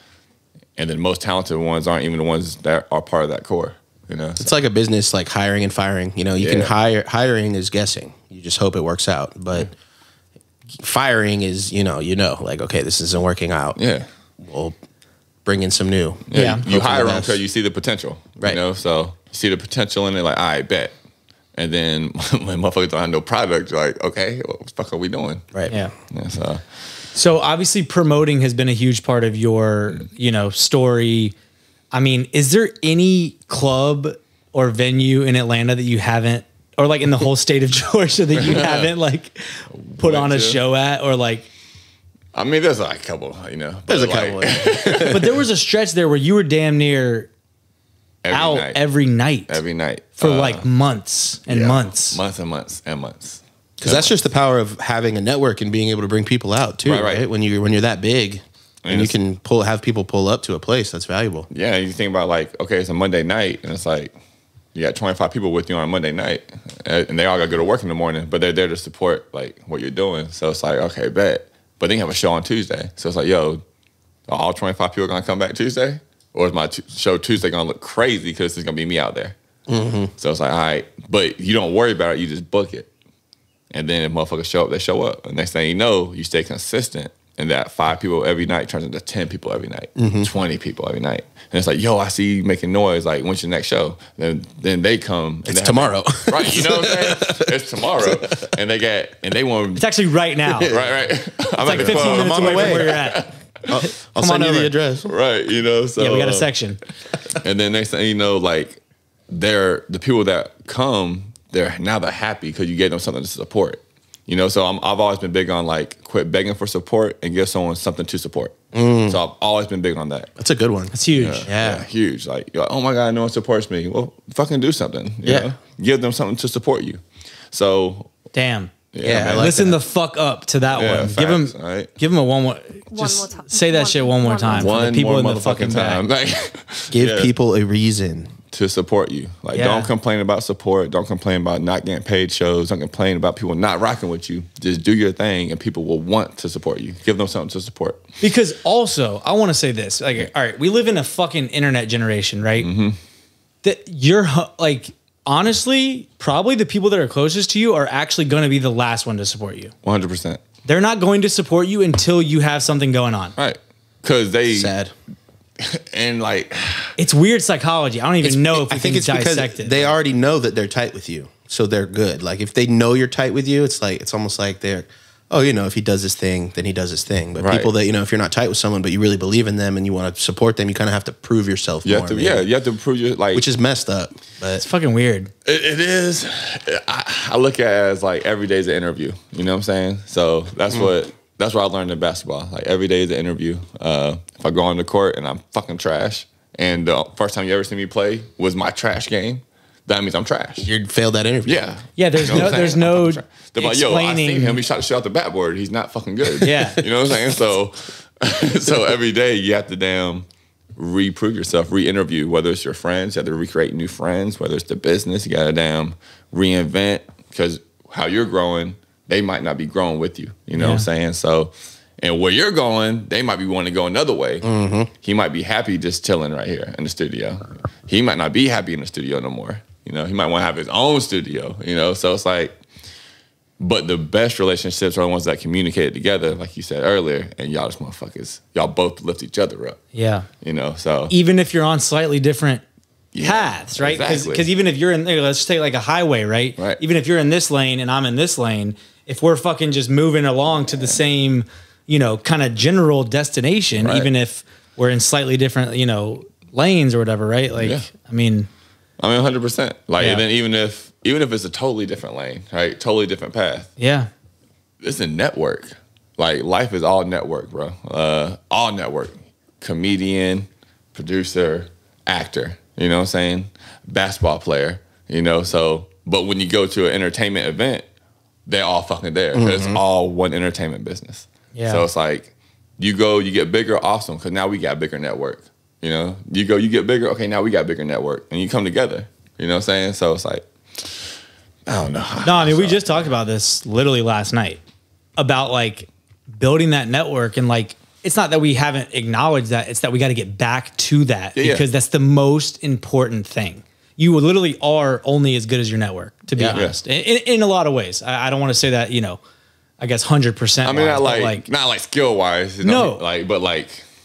And then the most talented ones aren't even the ones that are part of that core. You know, It's like a business, like hiring and firing. You know, you can hiring is guessing. You just hope it works out. But firing is, like, okay, this isn't working out. Yeah. We'll bring in some new. Yeah. You hire them because you see the potential. Right. You know, so you see the potential and they're like, all right, bet. And then when motherfuckers don't have no product, you're like, okay, what the fuck are we doing? Right. Yeah. Yeah, So obviously promoting has been a huge part of your, story. I mean, is there any club or venue in Atlanta that you haven't, or like in the whole state of Georgia that you haven't like put on a show at, or like? I mean, there's like a couple, There's a couple. But there was a stretch there where you were damn near every night for like months and months. Months and months and months. Because that's just the power of having a network and being able to bring people out too, right? When you're that big, and you can have people pull up to a place, that's valuable. Yeah, you think about like, okay, it's a Monday night, and it's like you got 25 people with you on a Monday night, and they all got to go to work in the morning, but they're there to support like what you're doing. So it's like, okay, bet. But then you have a show on Tuesday, so it's like, yo, are all 25 people gonna come back Tuesday, or is my show Tuesday gonna look crazy because it's gonna be me out there? So it's like, all right, but you don't worry about it, you just book it. And then if motherfuckers show up, they show up. And next thing you know, you stay consistent. And that 5 people every night turns into 10 people every night, 20 people every night. And it's like, yo, I see you making noise. Like, when's your next show? Then they come. And it's tomorrow. Right, you know what I'm saying? It's tomorrow. And they want. It's actually right now. Right. I'm like 15 minutes away from where you're at. I'll send you the address. Right, so. Yeah, we got a section. And then next thing you know, like, the people that come, they're happy because you gave them something to support. So I've always been big on like quit begging for support and give someone something to support. So I've always been big on that. That's a good one. That's huge. Yeah. Huge. Like, you're like, oh my God, no one supports me. Well, fucking do something. You know? Give them something to support you. So damn. Yeah, I like listen that. the fuck up to that one. Facts, give him a one more. Just more time. say that shit one more time. One people more in the motherfucking fucking time. back. Like, Give people a reason to support you. Like, don't complain about support. Don't complain about not getting paid shows. Don't complain about people not rocking with you. Just do your thing, and people will want to support you. Give them something to support. Because also, I want to say this. Like, all right, we live in a fucking internet generation, right? That you're like, honestly, probably the people that are closest to you are actually going to be the last one to support you. 100%. They're not going to support you until you have something going on. Right. Because they... Sad. And like... It's weird psychology. I don't even know if I think it's because they already know that they're tight with you. So they're good. Like, if they know you're tight with you, it's almost like they're... Oh, if he does his thing, then he does his thing. But people that, if you're not tight with someone, but you really believe in them and you want to support them, you kind of have to prove yourself more. You have to prove your, like... Which is messed up. But it's fucking weird. It is. I look at it as, like, every day is an interview. You know what I'm saying? So that's what I learned in basketball. Like, every day is an interview. If I go on the court and I'm fucking trash, and the first time you ever see me play was my trash game, that means I'm trash. You failed that interview. Yeah, there's no they're like, yo, I seen him. He shot the shit out the backboard. He's not fucking good. Yeah. You know what I'm saying? So every day you have to re-prove yourself, re-interview, whether it's your friends, you have to recreate new friends, whether it's the business, you got to reinvent, because how you're growing, they might not be growing with you. You know what I'm saying? So, and where you're going, they might be wanting to go another way. He might be happy just chilling right here in the studio. He might not be happy in the studio no more. He might want to have his own studio, so it's like, but the best relationships are the ones that communicate together, like you said earlier, and y'all just motherfuckers, y'all both lift each other up. Yeah. So. Even if you're on slightly different paths, right? Because even if you're in, let's just take like a highway, right? Even if you're in this lane and I'm in this lane, if we're fucking just moving along to the same, kind of general destination, even if we're in slightly different, lanes or whatever, right? Like, I mean, 100%. Like, and then even if it's a totally different lane, right? Totally different path. Yeah. It's a network. Like, life is all network, bro. All network. Comedian, producer, actor. You know what I'm saying? Basketball player. So, but when you go to an entertainment event, they're all fucking there. It's all one entertainment business. Yeah. So it's like, you go, you get bigger, awesome, because now we got bigger network. You go, you get bigger, okay, now we got bigger network. And you come together. You know what I'm saying? So it's like, I don't know. No, I mean, we just talked about this literally last night about like building that network, and like, it's not that we haven't acknowledged that, it's that we got to get back to that because that's the most important thing. you literally are only as good as your network, to be honest, in a lot of ways. I don't want to say that, you know, I guess 100%. I mean, not like skill wise, you know,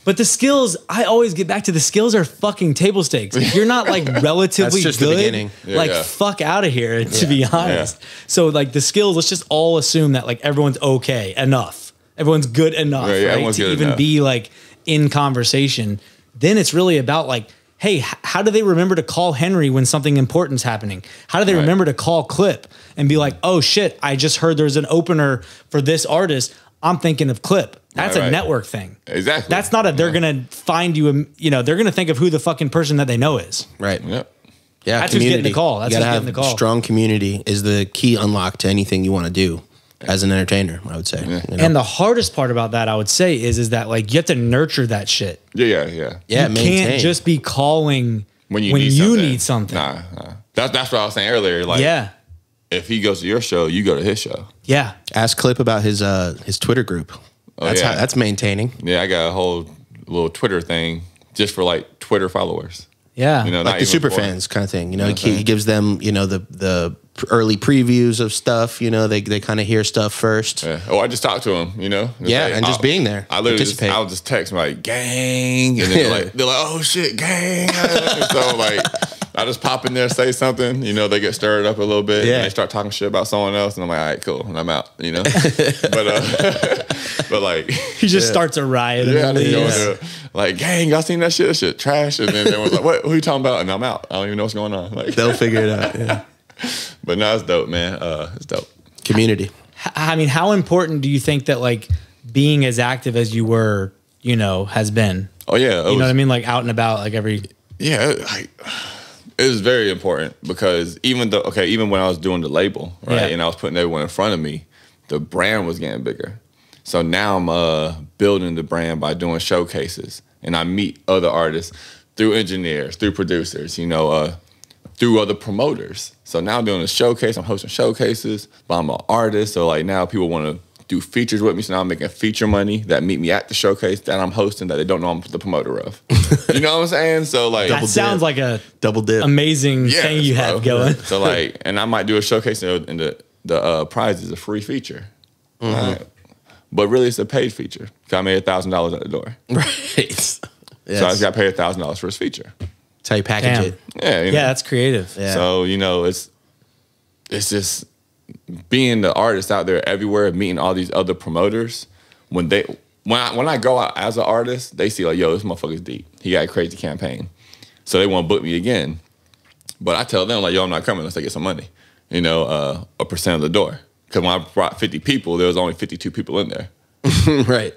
but the skills, I always get back to the skills are fucking table stakes. If you're not like relatively That's just good, the beginning. Fuck out of here, to be honest. Yeah. So like the skills, let's just all assume that like everyone's okay enough. Everyone's good enough, right? To even be like in conversation. Then it's really about like, hey, how do they remember to call Henry when something important's happening? How do they remember to call Clip and be like, oh shit, I just heard there's an opener for this artist. I'm thinking of Clip. That's a network thing. Exactly. That's not they're going to find you, you know, they're going to think of who the fucking person that they know is. Right. Yep. Yeah. That's who's getting the call. That's who's getting the call. Strong community is the key unlock to anything you want to do as an entertainer, I would say. Yeah. You know? And the hardest part about that, I would say, is that like you have to nurture that shit. Yeah. You can't just be calling when you need something. Nah. That's what I was saying earlier. Like, if he goes to your show, you go to his show. Yeah. Ask Clip about his Twitter group. That's maintaining. Yeah, I got a whole little Twitter thing just for like Twitter followers. Yeah. You know, like the super fans kind of thing. You know, he gives them, you know, the early previews of stuff. You know, they kind of hear stuff first. Yeah. Oh, I just talked to him, you know. And just being there. I literally I'll just text him like, gang. And then they're like, oh shit, gang. So like, I just pop in there, say something, you know, they get stirred up a little bit. And they start talking shit about someone else. And I'm like, all right, cool. And I'm out, you know. but like. He just starts a riot. Like, gang, y'all seen that shit? That shit trash. And then everyone's like, what? Who you talking about? And I'm out. I don't even know what's going on. Like, they'll figure it out. Yeah. But no, it's dope, man. It's dope. Community. I mean, how important do you think that like being as active as you were, you know, has been? Oh yeah. You know what I mean? Like out and about, like every. Yeah. It was very important because even when I was doing the label, right, and I was putting everyone in front of me, the brand was getting bigger. So now I'm building the brand by doing showcases, and I meet other artists through engineers, through producers, you know, through other promoters. So now I'm doing a showcase. I'm hosting showcases, but I'm an artist. So like now people want to do features with me. So now I'm making feature money that meet me at the showcase that I'm hosting that they don't know I'm the promoter of. You know what I'm saying? So like that sounds like a double dip, amazing thing you have going. So like, and I might do a showcase and the prize is a free feature, right? But really it's a paid feature. Cause I made $1,000 at the door. Right. Yes. So I just got paid $1,000 for his feature. That's how you package it. Yeah. Yeah, that's creative. Yeah. So, you know, it's just being the artist out there everywhere, meeting all these other promoters. When I go out as an artist, they see like, yo, this motherfucker's deep. He got a crazy campaign. So they want to book me again. But I tell them like, yo, I'm not coming unless I get some money. You know, a percent of the door. Because when I brought 50 people, there was only 52 people in there. Right.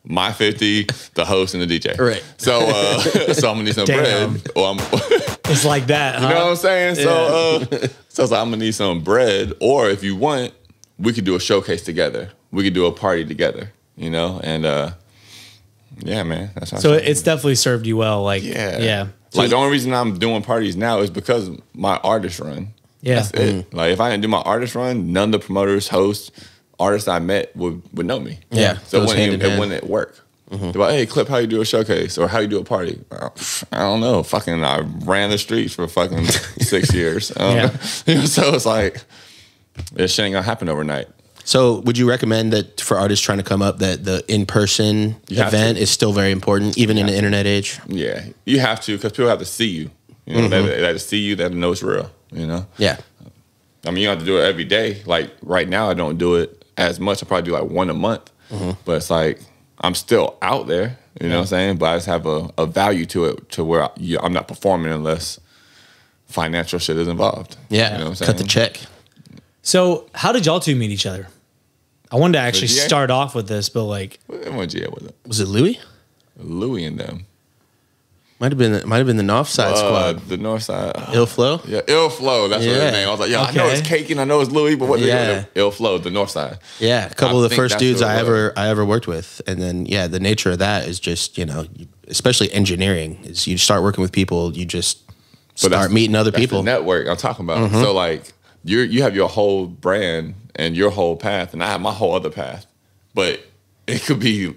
My 50, the host, and the DJ. Right. So, so I'm gonna need some bread. Or it's like that. You know what I'm saying? So, so it's like, I'm gonna need some bread. Or if you want, we could do a showcase together. We could do a party together. You know, and yeah, man. That's how. So it's definitely served you well. Like, yeah. Like the only reason I'm doing parties now is because my artist run. Yeah. That's it. Like if I didn't do my artist run, none of the promoters, hosts, artists I met would know me. Yeah. So it wouldn't work. They're like, hey, Clip, how you do a showcase? Or how you do a party? I don't know. Fucking I ran the streets for fucking 6 years. You know, so it's like, this shit ain't gonna happen overnight. So would you recommend that for artists trying to come up that the in-person event is still very important, even in the internet age? Yeah. You have to, because people have to see you. You know, they have to see you, they have to know it's real, you know? Yeah. I mean, you don't have to do it every day. Like right now, I don't do it as much. I probably do like one a month. But it's like, I'm still out there, you know what I'm saying? But I just have a value to it to where I'm not performing unless financial shit is involved. Yeah, you know what I'm saying? Cut the check. So how did y'all two meet each other? I wanted to actually start off with this, but like, what GA was it? Was it Louis? Louis and them. Might have been the Nawfside squad. The North Side. Ill Flow? Yeah, Ill Flow. That's what his name. I was like, yo, I know it's Cake and I know it's Louis, but what they Ill Flow, the North Side. Yeah, a couple of the first dudes I ever worked with. And then the nature of that is just, you know, especially engineering, is you start working with people, you just start meeting other people. The network I'm talking about. So like you have your whole brand and your whole path, and I have my whole other path. But it could be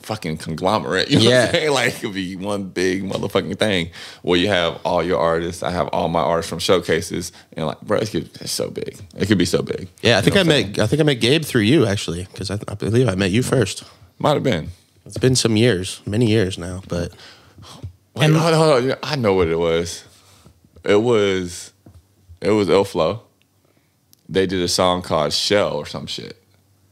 fucking conglomerate. You know what I'm saying? Like, it could be one big motherfucking thing where you have all your artists. I have all my artists from showcases, and like, bro, it's so big. It could be so big. Yeah, I think I met Gabe through you actually, because I believe I met you first. Might have been. It's been some years, many years now, but. Wait, hold on. I know what it was. It was Il Flow. They did a song called Shell or some shit,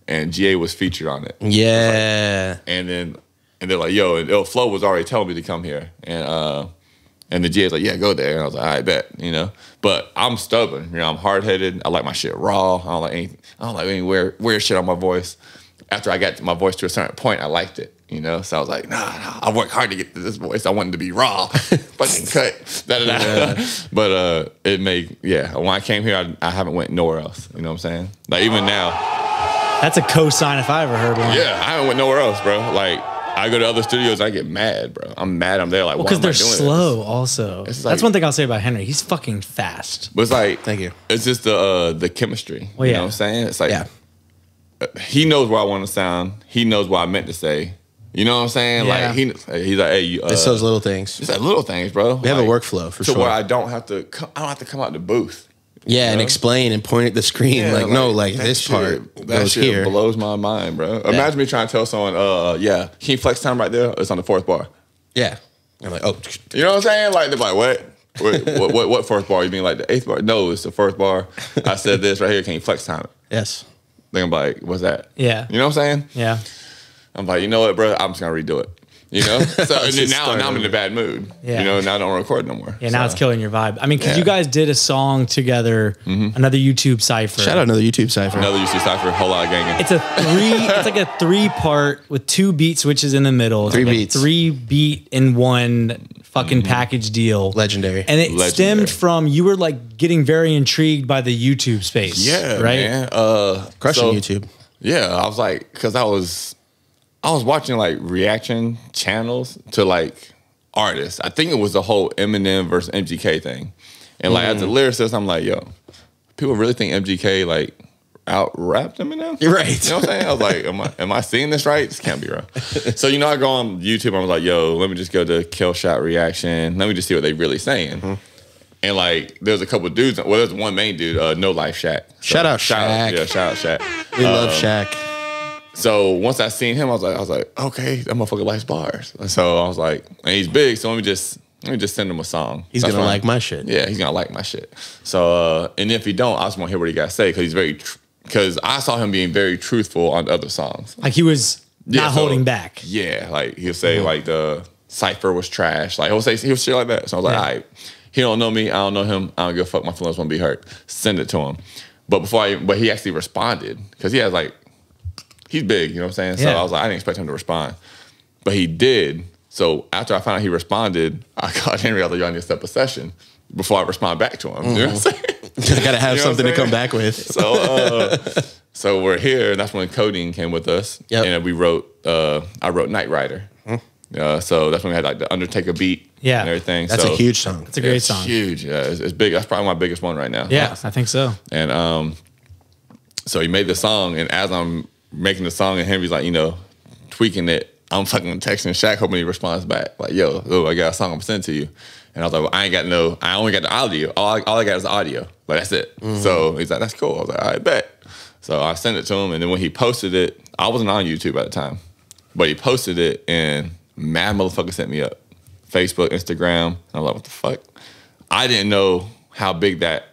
and GA was featured on it. Yeah. And they're like, yo, and Il Flow was already telling me to come here, and the GA's like, yeah, go there. And I was like, I bet, you know. But I'm stubborn, you know. I'm hard headed. I like my shit raw. I don't like any weird shit on my voice. After I got my voice to a certain point, I liked it. You know, so I was like, nah, I worked hard to get to this voice. I wanted to be raw, fucking cut, da-da-da. But when I came here, I haven't went nowhere else. You know what I'm saying? Like, even now. That's a cosign if I ever heard one. Yeah, I haven't went nowhere else, bro. Like, I go to other studios, I get mad, bro. I'm mad I'm there, like, because they're slow this? Also. Like, that's one thing I'll say about Henry. He's fucking fast. But it's like, thank you. It's just the chemistry. Well, you know what I'm saying? It's like, he knows where I want to sound. He knows what I meant to say. You know what I'm saying? Yeah. Like, he's like, hey, it's those little things. It's like little things, bro. We have a workflow for sure. To where I don't have to come out the booth. Yeah, and explain and point at the screen. Yeah, like, no, like this part goes here. Blows my mind, bro. Imagine me trying to tell someone, can you flex time right there? It's on the fourth bar. Yeah. I'm like, oh. You know what I'm saying? Like, they're like, what? What fourth bar? You mean like the eighth bar? No, it's the fourth bar. I said this right here. Can you flex time it? Yes. Then I'm like, what's that? Yeah. You know what I'm saying? Yeah. I'm like, you know what, bro? I'm just going to redo it. You know? So and then now I'm in a bad mood. Yeah. You know, now I don't record no more. Yeah, now it's killing your vibe. I mean, because you guys did a song together, another YouTube cipher. Shout out another YouTube cipher. Another YouTube cipher, whole lot of ganging. It's like a 3-part with 2 beat switches in the middle. It's 3 like beats. 3 beat in one fucking package deal. Legendary. And it stemmed from, you were like getting very intrigued by the YouTube space. Yeah, right? man. Crushing YouTube. Yeah, I was like, because I was watching like reaction channels to like artists. I think it was the whole Eminem versus MGK thing. And like as a lyricist, I'm like, yo, people really think MGK like out rapped Eminem? You're right. You know what I'm saying? I was like, am I seeing this right? This can't be real. So, you know, I go on YouTube, I was like, yo, let me just go to Kill Shot Reaction. Let me just see what they really saying. And like, there's a couple of dudes. Well, there's one main dude, No Life Shaq. So, shout out Shaq. Shout out Shaq. We love Shaq. So once I seen him, I was like, okay, that motherfucker likes bars. So I was like, and he's big, so let me just send him a song. He's gonna like my shit. Yeah, he's gonna like my shit. So and if he don't, I just want to hear what he got to say because he's because I saw him being very truthful on other songs. Like he was not holding back. Yeah, like he'll say like the cipher was trash. Like he'll shit like that. So I was like, all right, he don't know me, I don't know him, I don't give a fuck. My feelings won't be hurt. Send it to him. But but he actually responded because he has like. He's big, you know what I'm saying? So I was like, I didn't expect him to respond. But he did. So after I found out he responded, I called Henry. I was like, y'all need to set up a session before I respond back to him. You know what I'm saying? I gotta have something to come back with. So we're here, and that's when Codeine came with us. Yep. And we I wrote Knight Rider. So that's when we had like the Undertaker beat and everything. That's a huge song. It's a great song. Huge. Yeah, it's big. That's probably my biggest one right now. Yeah, I think so. And so he made the song, and as I'm making the song and Henry's like, you know, tweaking it, I'm fucking texting Shaq hoping he responds back. Like, yo, I got a song I'm sending to you. And I was like, well, I only got the audio. All I got is the audio. Like, that's it. So he's like, that's cool. I was like, I bet. So I sent it to him, and then when he posted it, I wasn't on YouTube at the time. But he posted it, and mad motherfucker sent me up. Facebook, Instagram. And I'm like, what the fuck? I didn't know how big that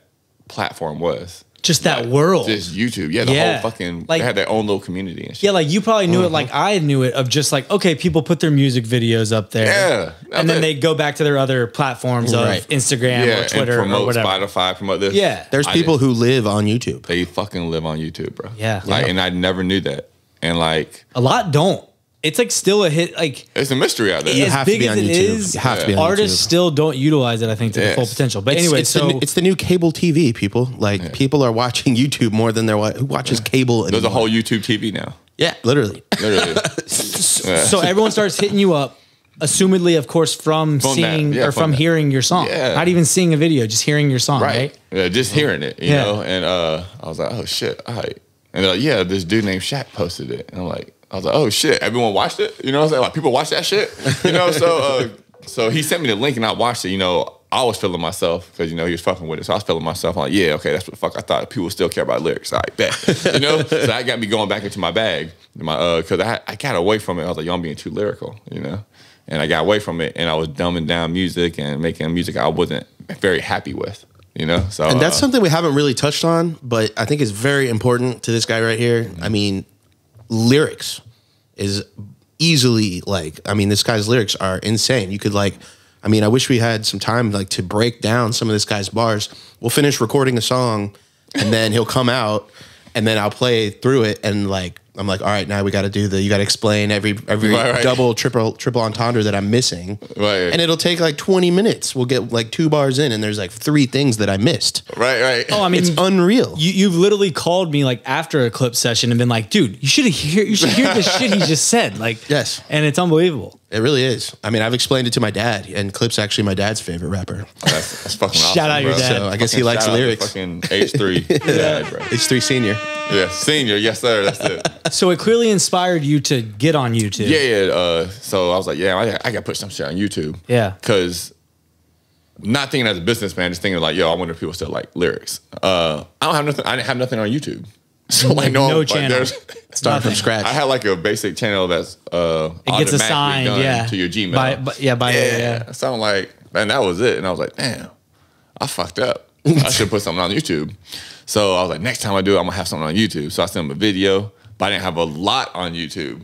platform was. Just that world. Just YouTube. Yeah, the whole fucking, like, they had their own little community and shit. Yeah, like you probably knew it like I knew it of just like, okay, people put their music videos up there. Yeah. And then they go back to their other platforms of Instagram or Twitter and promote or whatever. Spotify, promote this. Yeah. There's people who live on YouTube. They fucking live on YouTube, bro. Yeah. Like, and I never knew that. And like, a lot don't. It's like still a hit. Like it's a mystery out there. You as have to big be as on it YouTube. is, You have to be on artists YouTube. still don't utilize it, I think, to the full potential. But anyway, it's the new cable TV, people. Like people are watching YouTube more than who watches cable. There's a whole YouTube TV now. Yeah, literally. So everyone starts hitting you up, assumedly, of course, from seeing or from hearing your song. Yeah. Not even seeing a video, just hearing your song, right? Yeah, just hearing it, you know. And I was like, oh shit, all right. And they're like, yeah, this dude named Shaq posted it. And I'm like, I was like, oh shit, everyone watched it? You know what I'm saying? Like people watch that shit? You know, so he sent me the link and I watched it, you know. I was feeling myself because, you know, he was fucking with it. So I was feeling myself. I'm like, yeah, okay, that's what the fuck I thought. People still care about lyrics. All right, bet. You know? So that got me going back into my bag. Because I got away from it. I was like, yo, I'm being too lyrical, you know? And I got away from it and I was dumbing down music and making music I wasn't very happy with, you know? So and that's something we haven't really touched on, but I think is very important to this guy right here. I mean, lyrics is easily like, I mean, this guy's lyrics are insane. You could like, I mean, I wish we had some time like to break down some of this guy's bars. We'll finish recording a song and then he'll come out and then I'll play through it and like, I'm like, all right, now we got to do you got to explain every right. double, triple entendre that I'm missing. Right. And it'll take like 20 minutes. We'll get like 2 bars in and there's like 3 things that I missed. Right. Oh, I mean, it's unreal. You've literally called me like after a clip session and been like, dude, you should hear the shit he just said. Like, yes. And it's unbelievable. It really is. I mean, I've explained it to my dad, and Clip's actually my dad's favorite rapper. That's fucking awesome. Shout out your bro. dad. So I guess he likes lyrics. Fucking H3 dad, bro. H3 senior. Yeah, senior. Yes, sir. That's it. So it clearly inspired you to get on YouTube. Yeah. So I was like, yeah, I got to put some shit on YouTube. Yeah. Because not thinking as a businessman, just thinking like, yo, I wonder if people still like lyrics. I don't have nothing. I didn't have nothing on YouTube. So like no channel. Start from scratch. I had like a basic channel that's it gets assigned, done to your Gmail. Yeah. So I'm like, and that was it. And I was like, damn, I fucked up. I should put something on YouTube. So I was like, next time I do it, I'm gonna have something on YouTube. So I sent him a video, but I didn't have a lot on YouTube.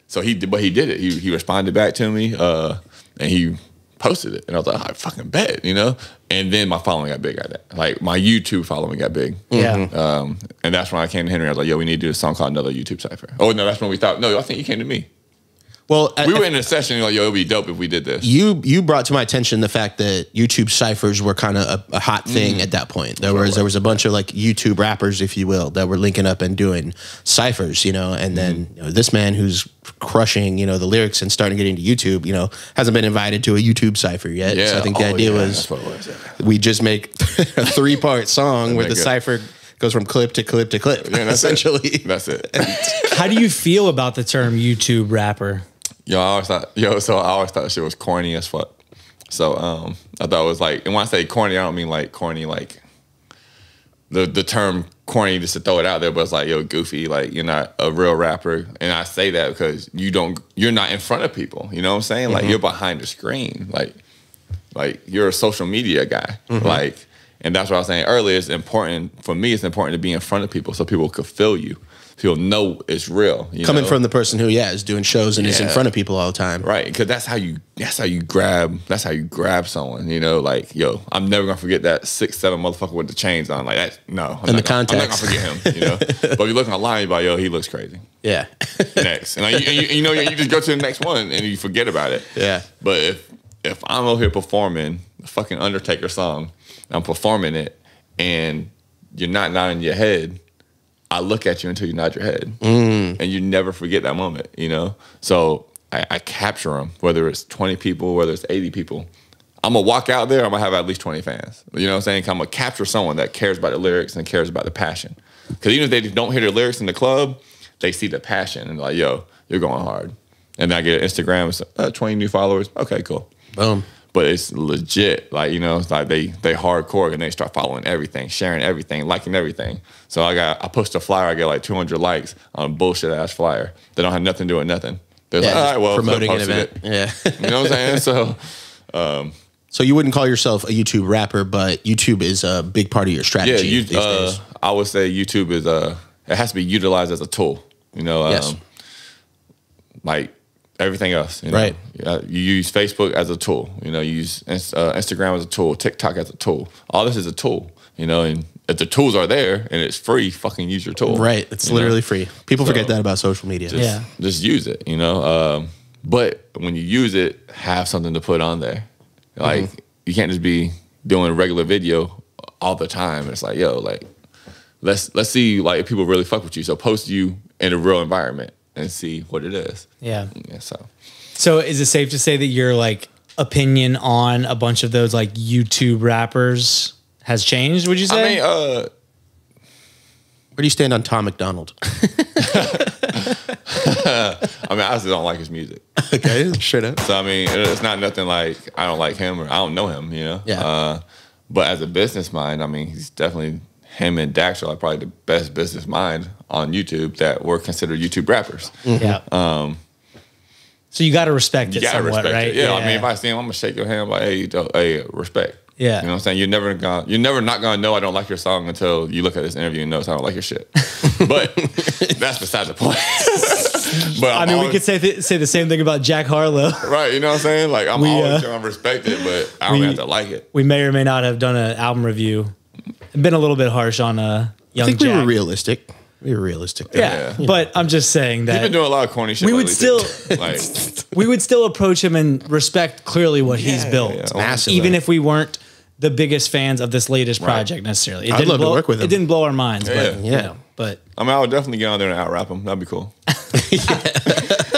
So he did it. He responded back to me, and he posted it. And I was like, I fucking bet, you know? And then my following got big at that. Like my YouTube following got big. Yeah. And that's when I came to Henry. I was like, yo, we need to do a song called Another YouTube Cypher. Oh, no, that's when we thought, no, I think you came to me. Well, we were in a session, you're like, yo, it'd be dope if we did this. You brought to my attention the fact that YouTube ciphers were kind of a hot thing at that point. There was a bunch of like YouTube rappers, if you will, that were linking up and doing ciphers, you know, and then you know, this man who's crushing, you know, the lyrics and starting getting to YouTube, you know, hasn't been invited to a YouTube cipher yet. Yeah. So I think the idea was we just make a 3-part song where the cipher goes from clip to clip to clip, essentially. That's it. How do you feel about the term YouTube rapper? I always thought that shit was corny as fuck. So I thought it was like, and when I say corny, I don't mean like corny like the term corny just to throw it out there, but it's like, yo, goofy, like you're not a real rapper. And I say that because you're not in front of people. You know what I'm saying? Like you're behind the screen. Like you're a social media guy. Like, and that's what I was saying earlier. It's important for me. It's important to be in front of people so people could feel you. People know it's real. Coming from the person who is doing shows and is in front of people all the time, right? Because that's how you grab someone. You know, like yo, I'm never gonna forget that 6'7" motherfucker with the chains on. Like that, no. I'm not gonna forget him. You know, but if you look online, you're like, yo, he looks crazy. Yeah. Next, and like, you know, you just go to the next one and you forget about it. Yeah. But if I'm over here performing the fucking Undertaker song, I'm performing it, and you're not nodding your head, I look at you until you nod your head, and you never forget that moment, you know? So I capture them, whether it's 20 people, whether it's 80 people. I'm going to walk out there, I'm going to have at least 20 fans. You know what I'm saying? I'm going to capture someone that cares about the lyrics and cares about the passion. Because even if they don't hear the lyrics in the club, they see the passion and like, yo, you're going hard. And then I get an Instagram, it's 20 new followers. Okay, cool. Boom. But it's legit, like, you know, it's like they hardcore and they start following everything, sharing everything, liking everything. So I post a flyer, I get like 200 likes on a bullshit ass flyer that don't have nothing to do with nothing. They're like, all right, well, promoting an event. Yeah, you know what I'm saying? So, so you wouldn't call yourself a YouTube rapper, but YouTube is a big part of your strategy. Yeah, these days. I would say YouTube is it has to be utilized as a tool. You know, yes. Like everything else, you know? Right? You use Facebook as a tool. You know, you use Instagram as a tool, TikTok as a tool. All this is a tool. You know, and if the tools are there and it's free, fucking use your tool. Right? It's literally free. People forget that about social media. Just use it. You know, but when you use it, have something to put on there. Like you can't just be doing a regular video all the time. It's like, yo, like let's see like if people really fuck with you. So post you in a real environment and see what it is. Yeah. So is it safe to say that your like opinion on a bunch of those like YouTube rappers has changed, would you say? I mean, Where do you stand on Tom McDonald? I mean, I just don't like his music. Okay, straight up. So I mean, it's not nothing like I don't like him or I don't know him, you know. Yeah. But as a business mind, I mean, he's definitely him and Dax are like probably the best business mind on YouTube that were considered YouTube rappers. Yeah. So you got to respect it somewhat, respect right? it. Yeah, I mean, if I see him, I'm gonna shake your hand like, hey, respect. Yeah. You know what I'm saying? You're never not gonna know I don't like your song until you look at this interview and notice I don't like your shit. But that's beside the point. But I mean, we could say the same thing about Jack Harlow. Right, you know what I'm saying? Like I'm always trying to respect it, but I don't have to like it. We may or may not have done an album review. Been a little bit harsh on young I think Jack. we were realistic. We were realistic. Yeah, but I'm just saying that He's been doing a lot of corny shit. we would lately, still too. Like we would still approach him and respect clearly what he's built, yeah. Massive. even if we weren't the biggest fans of this latest project necessarily. It I'd didn't love to blow, work with him. It didn't blow our minds, but Yeah. you know, but I mean, I would definitely get on there and out rap him. That'd be cool.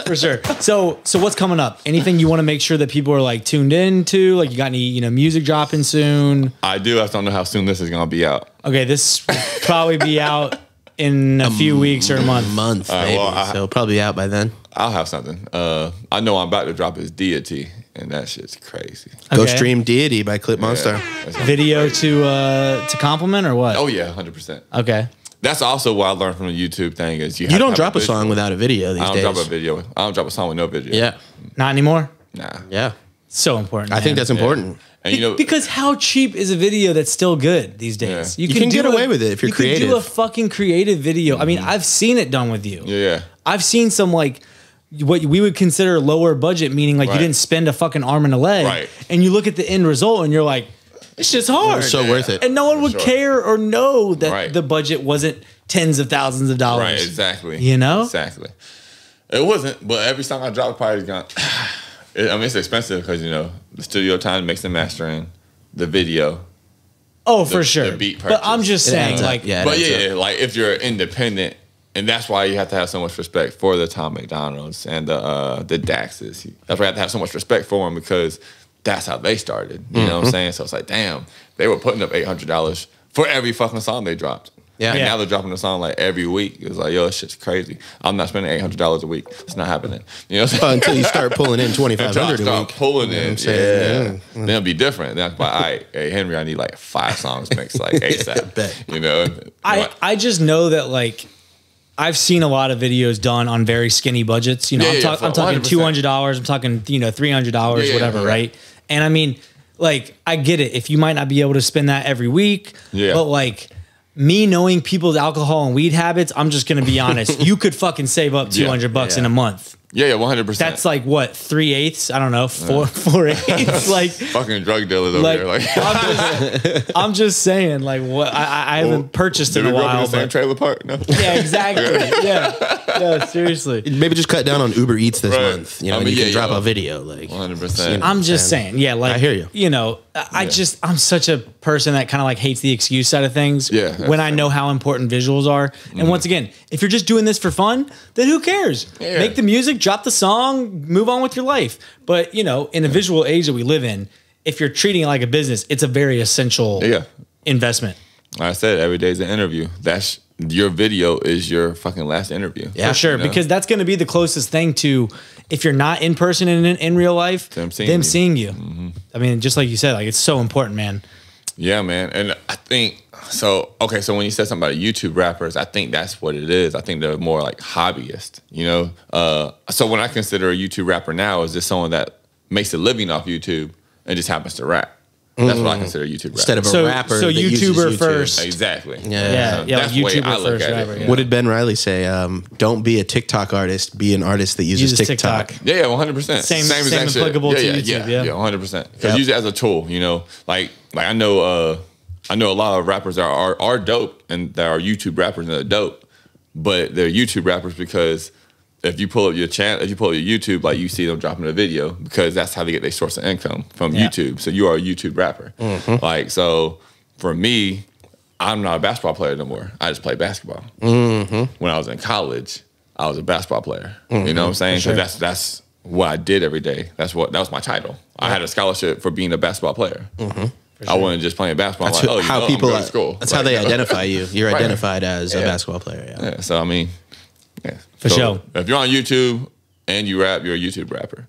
for sure. So what's coming up? Anything you want to make sure that people are like tuned in to? Like you got any music dropping soon? I do. I just don't know how soon this is gonna be out. Okay, this will probably be out in a few weeks or a month. Maybe. well, So probably out by then. I'll have something. I know I'm about to drop his Deity, and that shit's crazy. Go Okay. stream Deity by Clip Monstar. Video to compliment or what? Oh yeah, 100%. Okay. That's also what I learned from the YouTube thing is you You have to don't have drop a visual. song without a video these I don't days. drop a video. I don't drop a song with no video. Yeah. Not anymore. Nah. Yeah. So important. I think that's important. And you know, because how cheap is a video that's still good these days? Yeah. You can get away with it if you're you can do creative. a fucking creative video. I mean, I've seen it done with you. yeah. I've seen some like what we would consider lower budget, meaning like you Right. didn't spend a fucking arm and a leg, Right. and you look at the end result and you're like, it's just hard. It's so worth it. And no one would sure. care or know that Right. the budget wasn't tens of thousands of dollars. Right. Exactly. You know? Exactly. It wasn't, but every song I drop probably is gone. I mean, it's expensive because the studio time, mixing and mastering, the video. Oh, for The- sure. the beat but I'm purchase. just It saying, adds up. like, Yeah. But that's yeah, like if you're independent, and that's why you have to have so much respect for the Tom McDonald's and the Daxes. That's why you have to have so much respect for them because that's how they started. You know what I'm saying? So it's like, damn, they were putting up $800 for every fucking song they dropped. Yeah. And Yeah. now they're dropping a song like every week. It's like, yo, this shit's crazy. I'm not spending $800 a week. It's not happening. You know what I'm saying? Until you start pulling in Until I $2,500 a start week. pulling You know what in, I'm saying? then it'll be different. Then I'm like, all right, hey Henry, I need like 5 songs mixed like ASAP. Bet. You know, I just know that like I've seen a lot of videos done on very skinny budgets. Yeah, I'm talking 100%. $200. I'm talking $300, Yeah, whatever, right. right? And I mean, like I get it if you might not be able to spend that every week, Yeah. but like. Me knowing people's alcohol and weed habits, I'm just gonna be honest. You could fucking save up $200 in a month. yeah, 100%. That's like what 3/8? I don't know, 4/8. Like fucking drug dealers over like, there. Like, I'm just saying, like what I haven't purchased did in we a grow up in while. the same But trailer park? No. yeah, exactly. Yeah, seriously. Maybe just cut down on Uber Eats this Right. month. You know, I and mean, you can yeah, drop yeah. a video. Like 100%. I'm just saying, yeah, like I hear you. You know, I'm such a person that kind of like hates the excuse side of things. Yeah, that's when I fair. know how important visuals are. And once again, if you're just doing this for fun, then who cares? Yeah. Make the music, drop the song, move on with your life. But you know, in a visual age that we live in, if you're treating it like a business, it's a very essential Yeah. investment. Like I said, every day's an interview. That's your video is your fucking last interview. Yeah. For sure, You know? because that's going to be the closest thing to if you're not in person and in real life, Them seeing you. I mean, just like you said, like it's so important, man. Yeah, man. And I think so. Okay, so when you said something about YouTube rappers, I think that's what it is. I think they're more like hobbyists. You know. So when I consider a YouTube rapper now, is just someone that makes a living off YouTube and just happens to rap. That's what I consider a YouTube rapper. instead of a So- rapper, so that uses YouTuber YouTube. first. Exactly. Yeah. Yeah, That's like the way YouTuber I look first, at rapper, it. yeah. What did Ben Riley say? Don't be a TikTok artist. Be an artist that uses TikTok. Yeah, 100%. Same exact shit. applicable to YouTube, yeah. 100%. Because Yep. use it as a tool. You know, like I know a lot of rappers that are dope and that are YouTube rappers and they're dope, but they're YouTube rappers because if you pull up your channel, if you pull up your YouTube, like you see them dropping a video because that's how they get their source of income from YouTube. So you are a YouTube rapper. Like so, for me, I'm not a basketball player no more. I just play basketball. When I was in college, I was a basketball player. You know what I'm saying? Because that's what I did every day. That was my title. I had a scholarship for being a basketball player. For I wasn't just playing basketball. That's I'm like, how people. I'm going to school. That's how they identify you. You're Right. identified as a basketball player. Yeah. Yeah, so I mean, yeah. For So sure. If you're on YouTube and you rap, you're a YouTube rapper.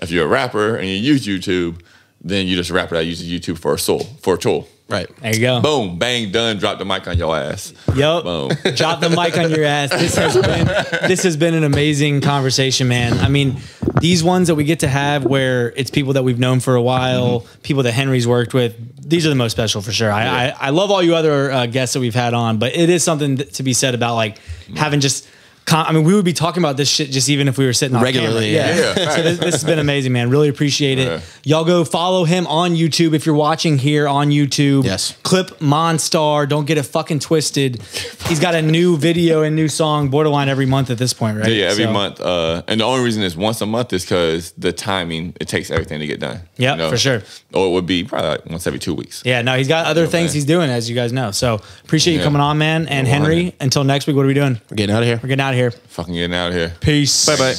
If you're a rapper and you use YouTube, then you're just a rapper that uses YouTube for a tool. Right. There you go. Boom, bang, done. Drop the mic on your ass. Yup. Boom. Drop the mic on your ass. This has been an amazing conversation, man. I mean, these ones that we get to have where it's people that we've known for a while, people that Henry's worked with, these are the most special for sure. I love all you other guests that we've had on, but it is something to be said about like having just. I mean, we would be talking about this shit just even if we were sitting regularly. Yeah. So this has been amazing, man. Really appreciate it. Yeah. Y'all go follow him on YouTube if you're watching here on YouTube. Yes. Clip Monstar. Don't get it fucking twisted. He's got a new video and new song borderline every month at this point, right? Yeah, every So- month. And the only reason it's once a month is because the timing, it takes everything to get done. Yeah, for sure. Or it would be probably like once every 2 weeks. Yeah, no, he's got other Yeah, things man. he's doing, as you guys know. So appreciate you Yeah. coming on, man. And Well, Henry, until next week, what are we doing? We're getting out of here. We're getting out of here. Fucking getting out of here. Peace. Bye-bye.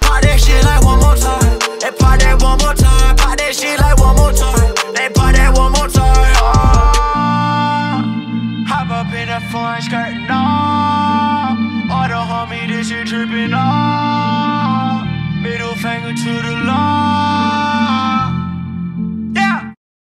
Pop that shit like one more time. They pop that one more time. Pop that shit like one more time. They pop that one more time. Oh. Hop up in that foreign skirt, no. All the homie, this shit tripping, no. Middle finger to the law.